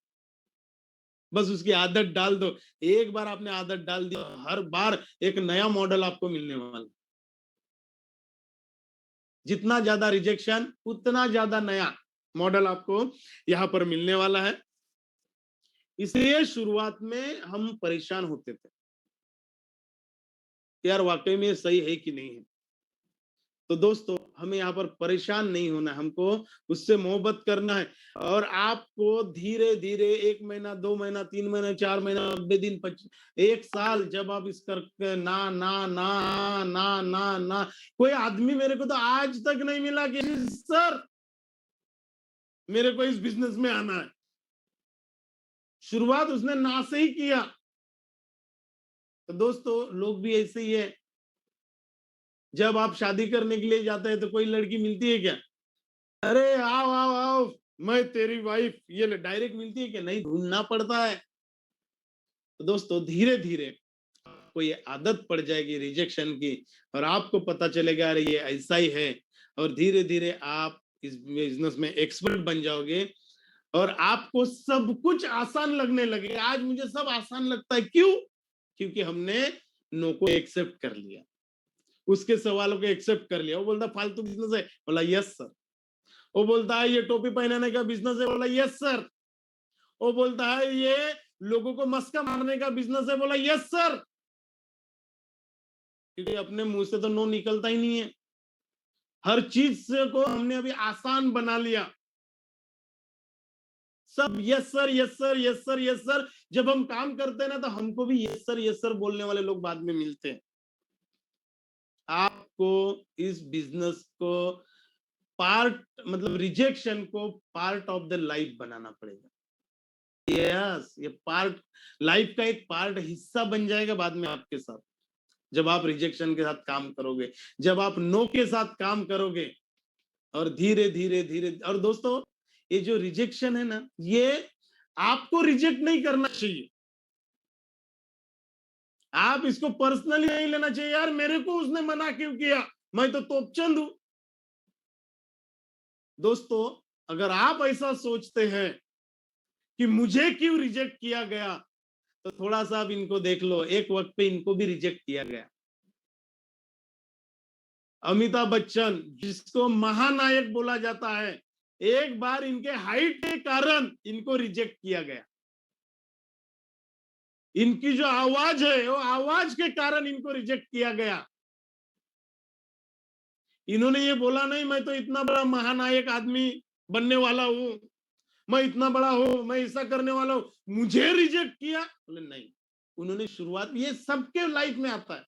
बस उसकी आदत डाल दो। एक बार आपने आदत डाल दी, हर बार एक नया मॉडल आपको मिलने वाला। जितना ज्यादा रिजेक्शन उतना ज्यादा नया मॉडल आपको यहाँ पर मिलने वाला है। इसलिए शुरुआत में हम परेशान होते थे, यार वाकई में सही है कि नहीं है। तो दोस्तों हमें यहाँ पर परेशान नहीं होना है, हमको उससे मोहब्बत करना है। और आपको धीरे धीरे 1 महीना, 2 महीना, 3 महीना, 4 महीना, 90 दिन, 1 साल जब आप इस करके ना ना ना ना ना ना, कोई आदमी मेरे को तो आज तक नहीं मिला कि सर मेरे को इस बिजनेस में आना है। शुरुआत उसने ना से ही किया। तो दोस्तों लोग भी ऐसे ही है, जब आप शादी करने के लिए जाते हैं तो कोई लड़की मिलती है क्या? अरे आओ आओ आओ, मैं तेरी वाइफ, ये डायरेक्ट मिलती है क्या? नहीं, ढूंढना पड़ता है। तो दोस्तों धीरे धीरे आपको ये आदत पड़ जाएगी रिजेक्शन की, और आपको पता चलेगा अरे ये ऐसा ही है, और धीरे धीरे आप इस बिजनेस में एक्सपर्ट बन जाओगे और आपको सब कुछ आसान लगने लगेगा। आज मुझे सब आसान लगता है, क्यों? क्योंकि हमने नो को एक्सेप्ट कर लिया, उसके सवालों को एक्सेप्ट कर लिया। वो बोलता फालतू बिजनेस है, बोला यस सर। वो बोलता है ये टोपी पहनाने का बिजनेस है, बोला यस सर। वो बोलता है ये लोगों को मस्का मारने का बिजनेस है, बोला यस सर। क्योंकि अपने मुंह से तो नो निकलता ही नहीं है। हर चीज से को हमने अभी आसान बना लिया। सब yes sir yes sir yes sir yes sir. जब हम काम करते हैं ना तो हमको भी यस सर बोलने वाले लोग बाद में मिलते हैं। आपको इस बिजनेस को पार्ट, मतलब रिजेक्शन को पार्ट ऑफ द लाइफ बनाना पड़ेगा। यस, ये पार्ट, लाइफ का एक पार्ट, हिस्सा बन जाएगा बाद में आपके साथ। जब आप रिजेक्शन के साथ काम करोगे, जब आप नो के साथ काम करोगे, और धीरे धीरे धीरे, और दोस्तों ये जो रिजेक्शन है ना, ये आपको रिजेक्ट नहीं करना चाहिए। आप इसको पर्सनली नहीं लेना चाहिए, यार मेरे को उसने मना क्यों किया, मैं तो तोपचंद हूं। दोस्तों अगर आप ऐसा सोचते हैं कि मुझे क्यों रिजेक्ट किया गया, तो थोड़ा सा आप इनको देख लो, एक वक्त पे इनको भी रिजेक्ट किया गया। अमिताभ बच्चन, जिसको महानायक बोला जाता है, एक बार इनके हाइट के कारण इनको रिजेक्ट किया गया। इनकी जो आवाज है वो आवाज के कारण इनको रिजेक्ट किया गया। इन्होंने ये बोला नहीं मैं तो इतना बड़ा महानायक आदमी बनने वाला हूं, मैं इतना बड़ा हूं, मैं ऐसा करने वाला हूं, मुझे रिजेक्ट किया, बोले नहीं। उन्होंने शुरुआत, ये सबके लाइफ में आता है।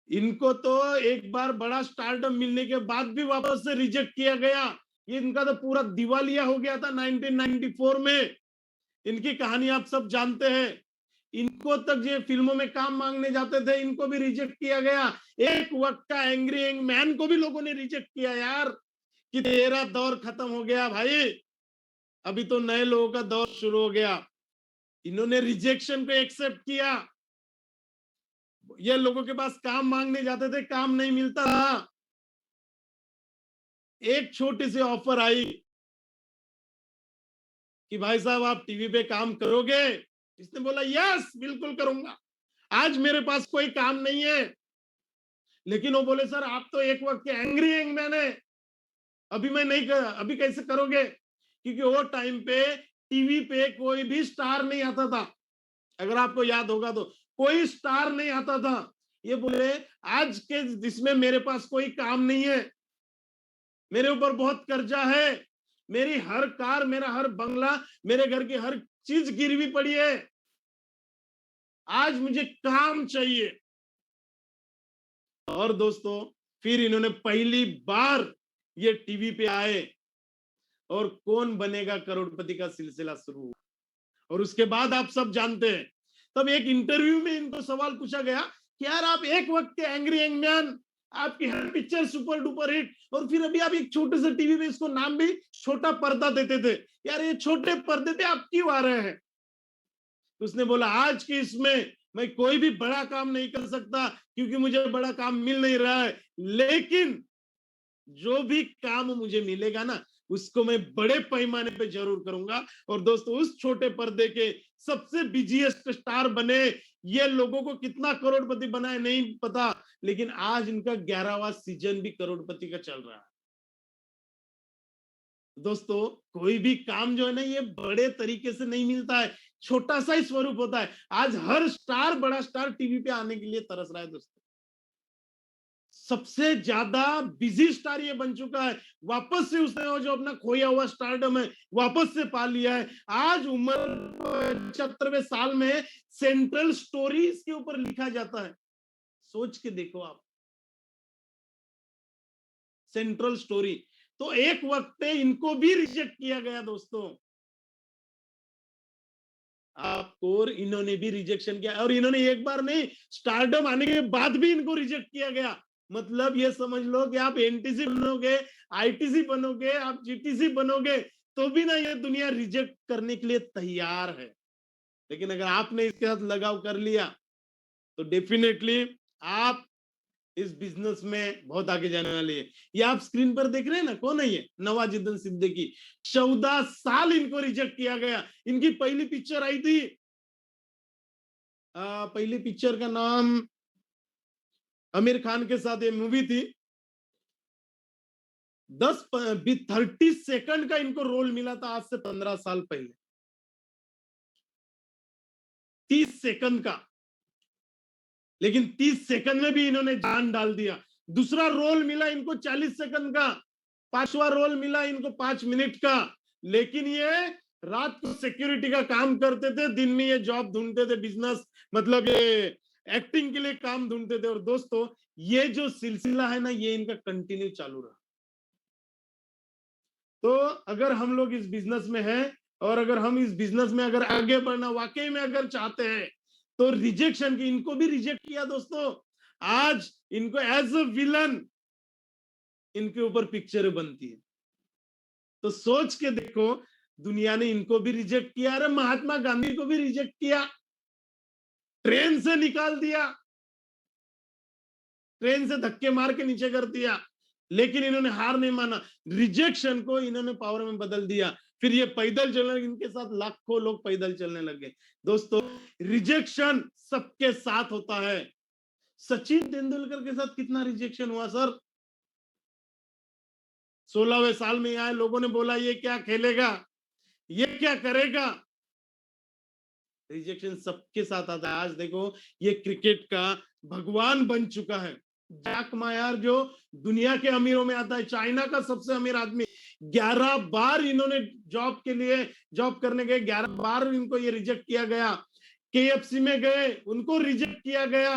इनको तो एक बार बड़ा स्टारडम मिलने के बाद भी वापस से रिजेक्ट किया गया। ये इनका तो पूरा दिवालिया हो गया था 1994 में। इनकी कहानी आप सब जानते हैं। इनको तक ये फिल्मों में काम मांगने जाते थे, इनको भी रिजेक्ट किया गया। एक वक्त का एंग्री यंग मैन को भी लोगों ने रिजेक्ट किया, यार कि तेरा दौर खत्म हो गया भाई, अभी तो नए लोगों का दौर शुरू हो गया। इन्होंने रिजेक्शन को एक्सेप्ट किया। ये लोगों के पास काम मांगने जाते थे, काम नहीं मिलता था। एक छोटी सी ऑफर आई कि भाई साहब आप टीवी पे काम करोगे? इसने बोला यस बिल्कुल करूंगा, आज मेरे पास कोई काम नहीं है। लेकिन वो बोले सर आप तो एक वक्त के एंग्री यंग मैन है, अभी मैं नहीं कर, अभी कैसे करोगे? क्योंकि वो टाइम पे टीवी पे कोई भी स्टार नहीं आता था। अगर आपको याद होगा तो कोई स्टार नहीं आता था। ये बोले आज के इसमें मेरे पास कोई काम नहीं है, मेरे ऊपर बहुत कर्जा है, मेरी हर कार, मेरा हर बंगला, मेरे घर की हर चीज गिरवी पड़ी है, आज मुझे काम चाहिए। और दोस्तों फिर इन्होंने पहली बार ये टीवी पे आए और कौन बनेगा करोड़पति का सिलसिला शुरू हुआ। और उसके बाद आप सब जानते हैं, तब एक इंटरव्यू में इनको सवाल पूछा गया कि यार आप एक वक्त के एंग्री यंग मैन, आपकी हर पिक्चर सुपर डुपर हिट। और फिर अभी आप एक छोटे से टीवी में इसको नाम भी छोटा पर्दा देते थे, यार ये छोटे पर्दे पे आप क्यों आ रहे हैं? तो उसने बोला आज की इसमें मैं कोई भी बड़ा काम नहीं कर सकता क्योंकि मुझे बड़ा काम मिल नहीं रहा है, लेकिन जो भी काम मुझे मिलेगा ना उसको मैं बड़े पैमाने पे जरूर करूंगा। और दोस्तों उस छोटे पर्दे के सबसे बिजीएस्ट स्टार बने। ये लोगों को कितना करोड़पति बनाए नहीं पता, लेकिन आज इनका 11वां सीजन भी करोड़पति का चल रहा है। दोस्तों कोई भी काम जो है ना ये बड़े तरीके से नहीं मिलता है, छोटा सा ही स्वरूप होता है। आज हर स्टार बड़ा स्टार टीवी पे आने के लिए तरस रहा है दोस्तों। सबसे ज्यादा बिजी स्टार ये बन चुका है। वापस से उसने वो जो अपना खोया हुआ स्टारडम है वापस से पा लिया है। आज उम्र 75वें साल में सेंट्रल स्टोरीज के ऊपर लिखा जाता है। सोच के देखो आप, सेंट्रल स्टोरी। तो एक वक्त पे इनको भी रिजेक्ट किया गया दोस्तों। आपको इन्होंने भी रिजेक्शन किया, और इन्होंने एक बार नहीं, स्टारडम आने के बाद भी इनको रिजेक्ट किया गया। मतलब ये समझ लो कि आप एनटीसी बनोगे, आईटीसी बनोगे, आप जीटीसी बनोगे, तो भी ना ये दुनिया रिजेक्ट करने के लिए तैयार है। लेकिन अगर आपने इसके साथ लगाव कर लिया तो डेफिनेटली आप इस बिजनेस में बहुत आगे जाने वाली है। ये आप स्क्रीन पर देख रहे हैं ना, कौन है ये? नवाजुद्दीन सिद्दीकी। 14 साल इनको रिजेक्ट किया गया। इनकी पहली पिक्चर आई थी, पहली पिक्चर का नाम आमिर खान के साथ ये मूवी थी। 30 सेकंड का इनको रोल मिला था आज से 15 साल पहले। 30 सेकंड का, लेकिन 30 सेकंड में भी इन्होंने जान डाल दिया। दूसरा रोल मिला इनको 40 सेकंड का, पांचवा रोल मिला इनको 5 मिनट का। लेकिन ये रात को सिक्योरिटी का काम करते थे, दिन में ये जॉब ढूंढते थे, बिजनेस मतलब ये एक्टिंग के लिए काम ढूंढते थे। और दोस्तों ये जो सिलसिला है ना ये इनका कंटिन्यू चालू रहा। तो अगर हम लोग इस बिजनेस में हैं और अगर हम इस बिजनेस में अगर आगे बढ़ना वाकई में अगर चाहते हैं तो रिजेक्शन की, इनको भी रिजेक्ट किया दोस्तों। आज इनको एज अ विलन इनके ऊपर पिक्चर बनती है। तो सोच के देखो, दुनिया ने इनको भी रिजेक्ट किया। अरे महात्मा गांधी को भी रिजेक्ट किया, ट्रेन से निकाल दिया, ट्रेन से धक्के मार के नीचे कर दिया, लेकिन इन्होंने हार नहीं माना। रिजेक्शन को इन्होंने पावर में बदल दिया। फिर ये पैदल चलने, इनके साथ लाखों लोग पैदल चलने लगे। दोस्तों रिजेक्शन सबके साथ होता है। सचिन तेंदुलकर के साथ कितना रिजेक्शन हुआ सर। 16वें साल में आए, लोगों ने बोला ये क्या खेलेगा, ये क्या करेगा। रिजेक्शन सबके साथ आता है। आज देखो ये क्रिकेट का भगवान बन चुका है। जैक मायर जो दुनिया के अमीरों में आता है, चाइना का सबसे अमीर आदमी, 11 बार इन्होंने जॉब के लिए जॉब करने गए, 11 बार इनको ये रिजेक्ट किया गया। केएफसी में गए, उनको रिजेक्ट किया गया।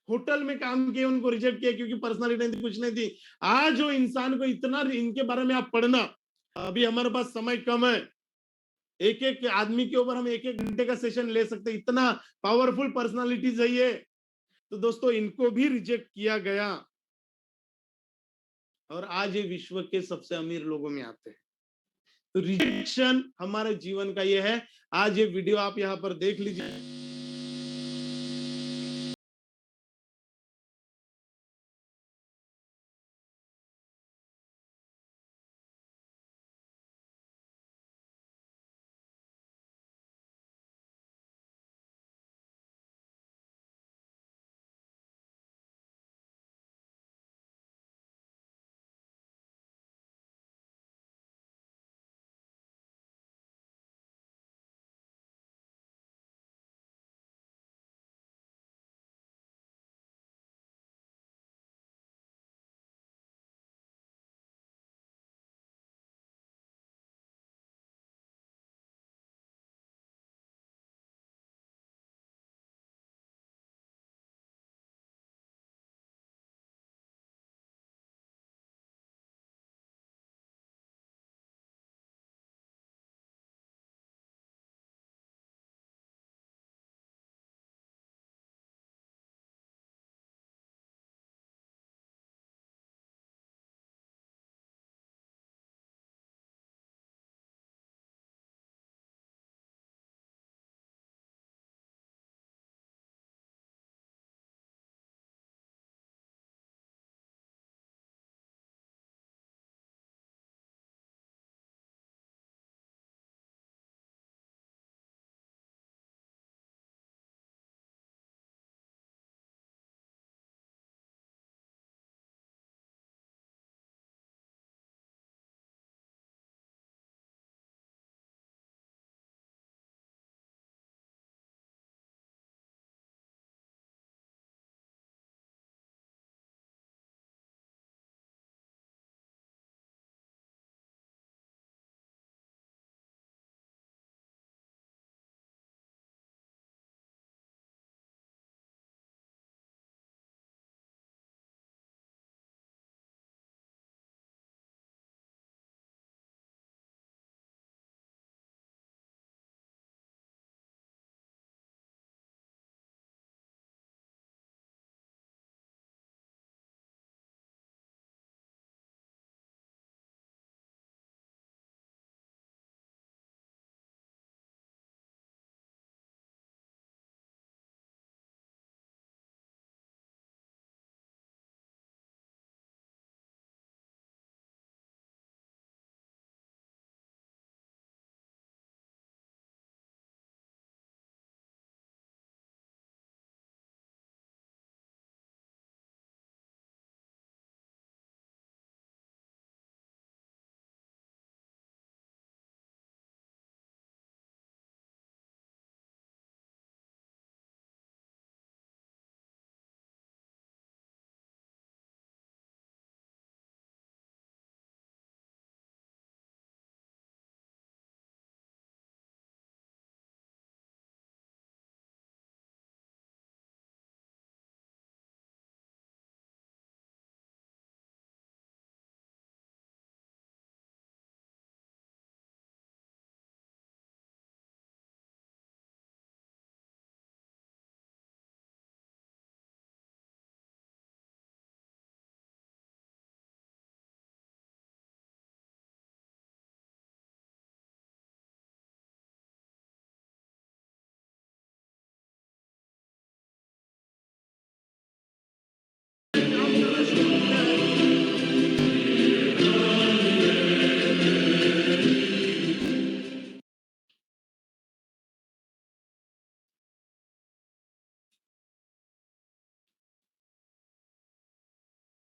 होटल में काम किए, उनको रिजेक्ट किया क्योंकि पर्सनालिटी नहीं थी, कुछ नहीं थी। आज जो इंसान को इतना इनके बारे में आप पढ़ना, अभी हमारे पास समय कम है, एक एक आदमी के ऊपर हम एक एक घंटे का सेशन ले सकते हैं, इतना पावरफुल पर्सनालिटीज है ये। तो दोस्तों इनको भी रिजेक्ट किया गया और आज ये विश्व के सबसे अमीर लोगों में आते हैं। तो रिजेक्शन हमारे जीवन का ये है। आज ये वीडियो आप यहाँ पर देख लीजिए।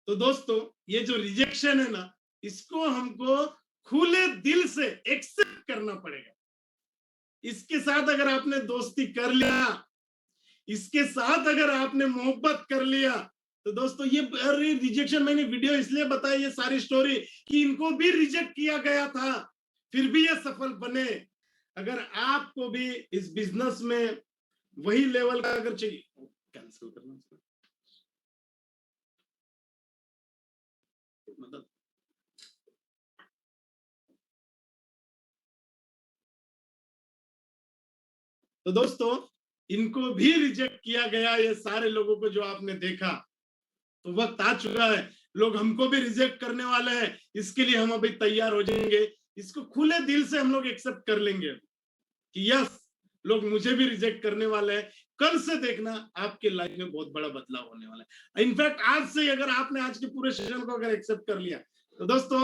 तो दोस्तों ये जो रिजेक्शन है ना, इसको हमको खुले दिल से एक्सेप्ट करना पड़ेगा। इसके साथ अगर आपने दोस्ती कर लिया, इसके साथ अगर आपने मोहब्बत कर लिया, तो दोस्तों ये रिजेक्शन, मैंने वीडियो इसलिए बताई ये सारी स्टोरी कि इनको भी रिजेक्ट किया गया था, फिर भी ये सफल बने। अगर आपको भी इस बिजनेस में वही लेवल का अगर चाहिए, कैंसिल करना मतलब, तो दोस्तों इनको भी रिजेक्ट किया गया, ये सारे लोगों को जो आपने देखा, तो वक्त आ चुका है, लोग हमको भी रिजेक्ट करने वाले हैं, इसके लिए हम अभी तैयार हो जाएंगे। इसको खुले दिल से हम लोग एक्सेप्ट कर लेंगे कि यस, लोग मुझे भी रिजेक्ट करने वाले हैं। कल से देखना आपके लाइफ में बहुत बड़ा बदलाव होने वाला है। इनफैक्ट आज से अगर आपने आज के पूरे सेशन को अगर एक्सेप्ट कर लिया, तो दोस्तों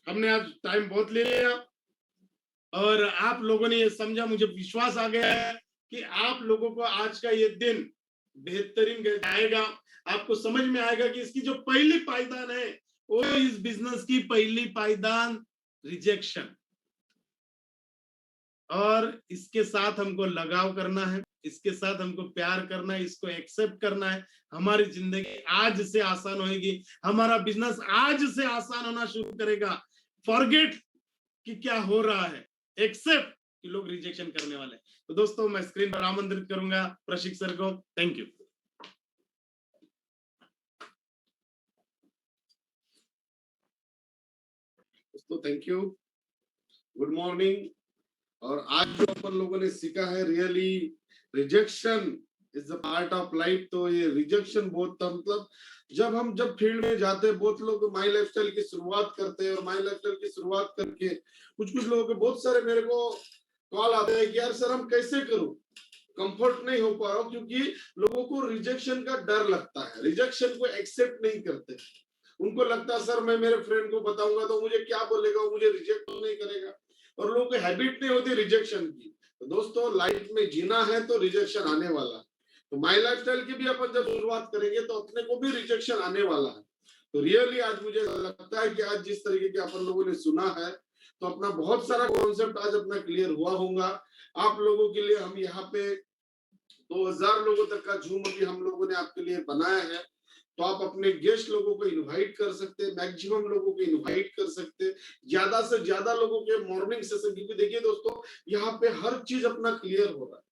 हमने आज टाइम बहुत ले लिया और आप लोगों ने ये समझा, मुझे विश्वास आ गया है कि आप लोगों को आज का ये दिन बेहतरीन जाएगा। आपको समझ में आएगा कि इसकी जो पहली पायदान है, वो इस बिजनेस की पहली पायदान रिजेक्शन, और इसके साथ हमको लगाव करना है, इसके साथ हमको प्यार करना है, इसको एक्सेप्ट करना है। हमारी जिंदगी आज से आसान होगी, हमारा बिजनेस आज से आसान होना शुरू करेगा। फॉरगेट कि क्या हो रहा है, एक्सेप्ट कि लोग रिजेक्शन करने वाले हैं। तो दोस्तों मैं स्क्रीन पर आमंत्रित करूंगा प्रशिक्षक को। थैंक यू दोस्तों, थैंक यू, गुड मॉर्निंग। और आज जो अपन लोगों ने सीखा है, really rejection is the part of life. तो ये रिजेक्शन बहुत था, मतलब जब फील्ड में जाते हैं, बहुत लोग माई लाइफस्टाइल की शुरुआत करते हैं, और माई लाइफस्टाइल की शुरुआत करके कुछ लोगों के बहुत सारे मेरे को कॉल आते हैं कि यार सर हम कैसे करूं, कंफर्ट नहीं हो पा रहा हूं, क्योंकि लोगों को रिजेक्शन का डर लगता है, रिजेक्शन को एक्सेप्ट नहीं करते। उनको लगता है सर मैं मेरे फ्रेंड को बताऊंगा तो मुझे क्या बोलेगा, वो मुझे रिजेक्ट तो नहीं करेगा, और लोगों को हैबिट नहीं होती रिजेक्शन की। तो दोस्तों लाइफ में जीना है तो रिजेक्शन आने वाला है। तो माई लाइफस्टाइल की भी अपन जब शुरुआत करेंगे तो अपने को भी रिजेक्शन आने वाला है। तो रियली आज मुझे लगता है कि आज जिस तरीके के अपन लोगों ने सुना है, तो अपना बहुत सारा कॉन्सेप्ट आज अपना क्लियर हुआ होगा। आप लोगों के लिए हम यहाँ पे 2000 लोगों तक का जूम अभी हम लोगों ने आपके लिए बनाया है। तो आप अपने गेस्ट लोगों को इनवाइट कर सकते हैं, मैक्सिमम लोगों को इनवाइट कर सकते हैं, ज्यादा से ज्यादा लोगों के मॉर्निंग सेशन। क्योंकि देखिए दोस्तों, यहाँ पे हर चीज अपना क्लियर हो रहा है।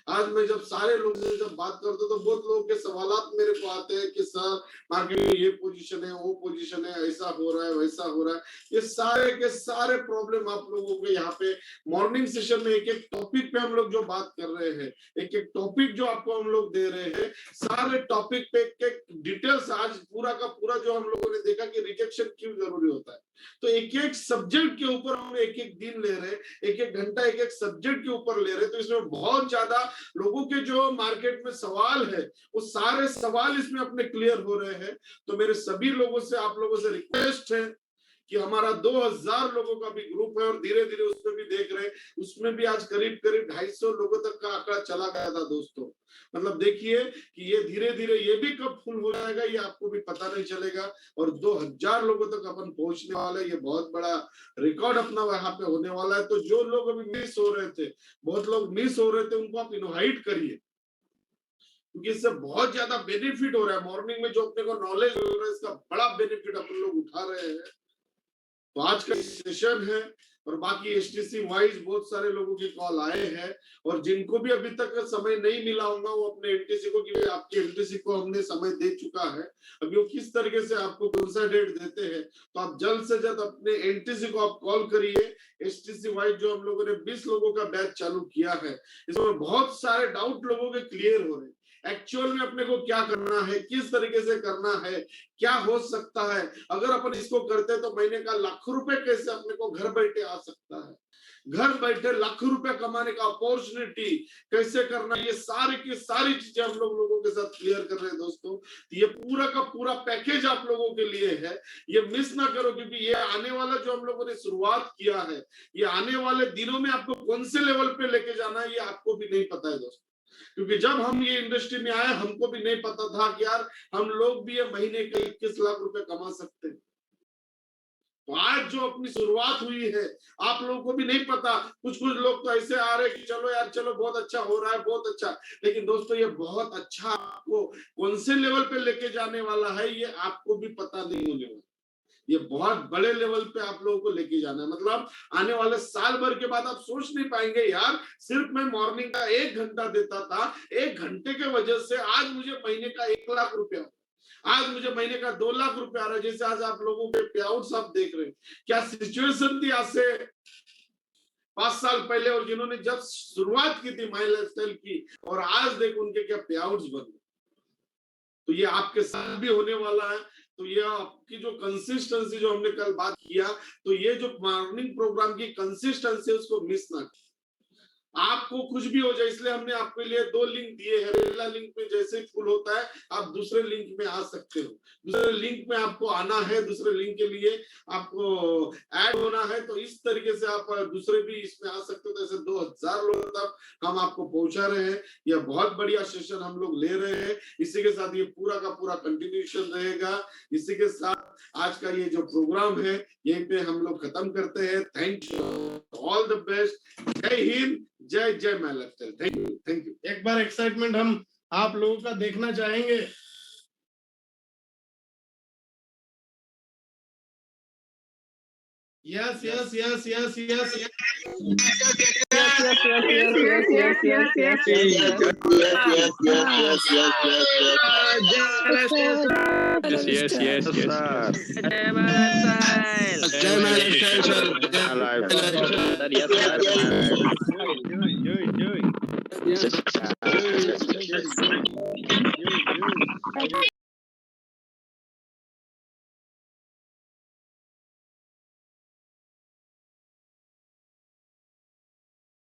आज मैं जब सारे लोगों से जब बात करता हूँ तो बहुत लोगों के सवालात मेरे को आते हैं कि सर मार्केट में ये पोजीशन है, वो पोजीशन है, ऐसा हो रहा है, वैसा हो रहा है। ये सारे के सारे प्रॉब्लम आप लोगों को यहाँ पे मॉर्निंग सेशन में एक एक टॉपिक पे हम लोग जो बात कर रहे हैं, एक एक टॉपिक जो आपको हम लोग दे रहे हैं, सारे टॉपिक पे एक एक डिटेल्स आज पूरा का पूरा जो हम लोगों ने देखा कि रिजेक्शन क्यों जरूरी होता है। तो एक एक सब्जेक्ट के ऊपर हम एक एक दिन ले रहे हैं, एक एक घंटा एक एक सब्जेक्ट के ऊपर ले रहे हैं। तो इसमें बहुत ज्यादा लोगों के जो मार्केट में सवाल है, वो सारे सवाल इसमें अपने क्लियर हो रहे हैं। तो मेरे सभी लोगों से, आप लोगों से रिक्वेस्ट है कि हमारा 2000 लोगों का भी ग्रुप है, और धीरे धीरे उसमें भी देख रहे हैं, उसमें भी आज करीब करीब 250 लोगों तक का आंकड़ा चला गया था दोस्तों। मतलब देखिए कि ये धीरे धीरे ये भी कब फुल हो जाएगा ये आपको भी पता नहीं चलेगा, और 2000 लोगों तक अपन पहुंचने वाले, ये बहुत बड़ा रिकॉर्ड अपना यहाँ पे होने वाला है। तो जो लोग अभी मिस हो रहे थे, बहुत लोग मिस हो रहे थे, उनको आप इनवाइट करिए, क्योंकि इससे बहुत ज्यादा बेनिफिट हो रहा है। मॉर्निंग में जो अपने को नॉलेज मिल रहा है, इसका बड़ा बेनिफिट अपन लोग उठा रहे हैं। तो आज का सेशन है, और बाकी एसटीसी वाइज बहुत सारे लोगों के कॉल आए हैं, और जिनको भी अभी तक समय नहीं मिला होगा वो अपने एनटीसी को, कि आपके एनटीसी को हमने समय दे चुका है, अभी वो किस तरीके से आपको कौन सा डेट देते हैं, तो आप जल्द से जल्द अपने एनटीसी को आप कॉल करिए। एसटीसी वाइज जो हम लोगों ने 20 लोगों का बैच चालू किया है, इसमें बहुत सारे डाउट लोगों के क्लियर हो रहे हैं। एक्चुअल में अपने को क्या करना है, किस तरीके से करना है, क्या हो सकता है, अगर अपन इसको करते तो महीने का लाखों रुपए कैसे अपने को घर बैठे आ सकता है, घर बैठे लाखों रुपए कमाने का अपॉर्चुनिटी कैसे करना, ये सारी की सारी चीजें हम लोगों के साथ क्लियर कर रहे हैं दोस्तों। ये पूरा का पूरा पैकेज आप लोगों के लिए है, ये मिस ना करो, क्योंकि ये आने वाला जो हम लोगों ने शुरुआत किया है, ये आने वाले दिनों में आपको कौन से लेवल पे लेके जाना है ये आपको भी नहीं पता है दोस्तों। क्योंकि जब हम ये इंडस्ट्री में आए हमको भी नहीं पता था कि यार हम लोग भी ये महीने के 21 लाख रुपए कमा सकते हैं। तो आज जो अपनी शुरुआत हुई है, आप लोगों को भी नहीं पता, कुछ कुछ लोग तो ऐसे आ रहे कि चलो यार चलो बहुत अच्छा हो रहा है, बहुत अच्छा। लेकिन दोस्तों ये बहुत अच्छा आपको कौन से लेवल पे लेके जाने वाला है ये आपको भी पता नहीं होने वाला। ये बहुत बड़े लेवल पे आप लोगों को लेके जाना है। मतलब आने वाले साल भर के बाद आप सोच नहीं पाएंगे यार सिर्फ मैं मॉर्निंग का 1 घंटा देता था, 1 घंटे के वजह से आज मुझे महीने का 1 लाख रुपया, आज मुझे महीने का 2 लाख रुपया आ रहा है। जैसे आज आप लोगों के पे आउट्स आप देख रहे हैं, क्या सिचुएशन थी आज से 5 साल पहले, और जिन्होंने जब शुरुआत की थी माई लाइफस्टाइल की, और आज देखो उनके क्या पे आउट्स बन गए। तो ये आपके साथ भी होने वाला है। तो ये आपकी जो कंसिस्टेंसी जो हमने कल बात किया, तो ये जो मॉर्निंग प्रोग्राम की कंसिस्टेंसी उसको मिस ना करें। आपको कुछ भी हो जाए, इसलिए हमने आपके लिए 2 लिंक दिए हैं। पहला लिंक में जैसे ही फुल होता है आप दूसरे लिंक में आ सकते हो। दूसरे लिंक में आपको आना है, दूसरे लिंक के लिए आपको ऐड होना है। तो इस तरीके से आप दूसरे भी इसमें आ सकते हो। तो ऐसे 2000 लोग तक हम आपको पहुंचा रहे हैं। यह बहुत बढ़िया सेशन हम लोग ले रहे हैं। इसी के साथ ये पूरा का पूरा कंटिन्यूएशन रहेगा। इसी के साथ आज का ये जो प्रोग्राम है यहीं पे हम लोग खत्म करते हैं। Thank you, all the best. जय हिंद, जय जय my lifestyle. Thank you, thank you. एक बार एक्साइटमेंट हम आप लोगों का देखना चाहेंगे। Yes yes yes yes yes Jai Maharashtra, sir.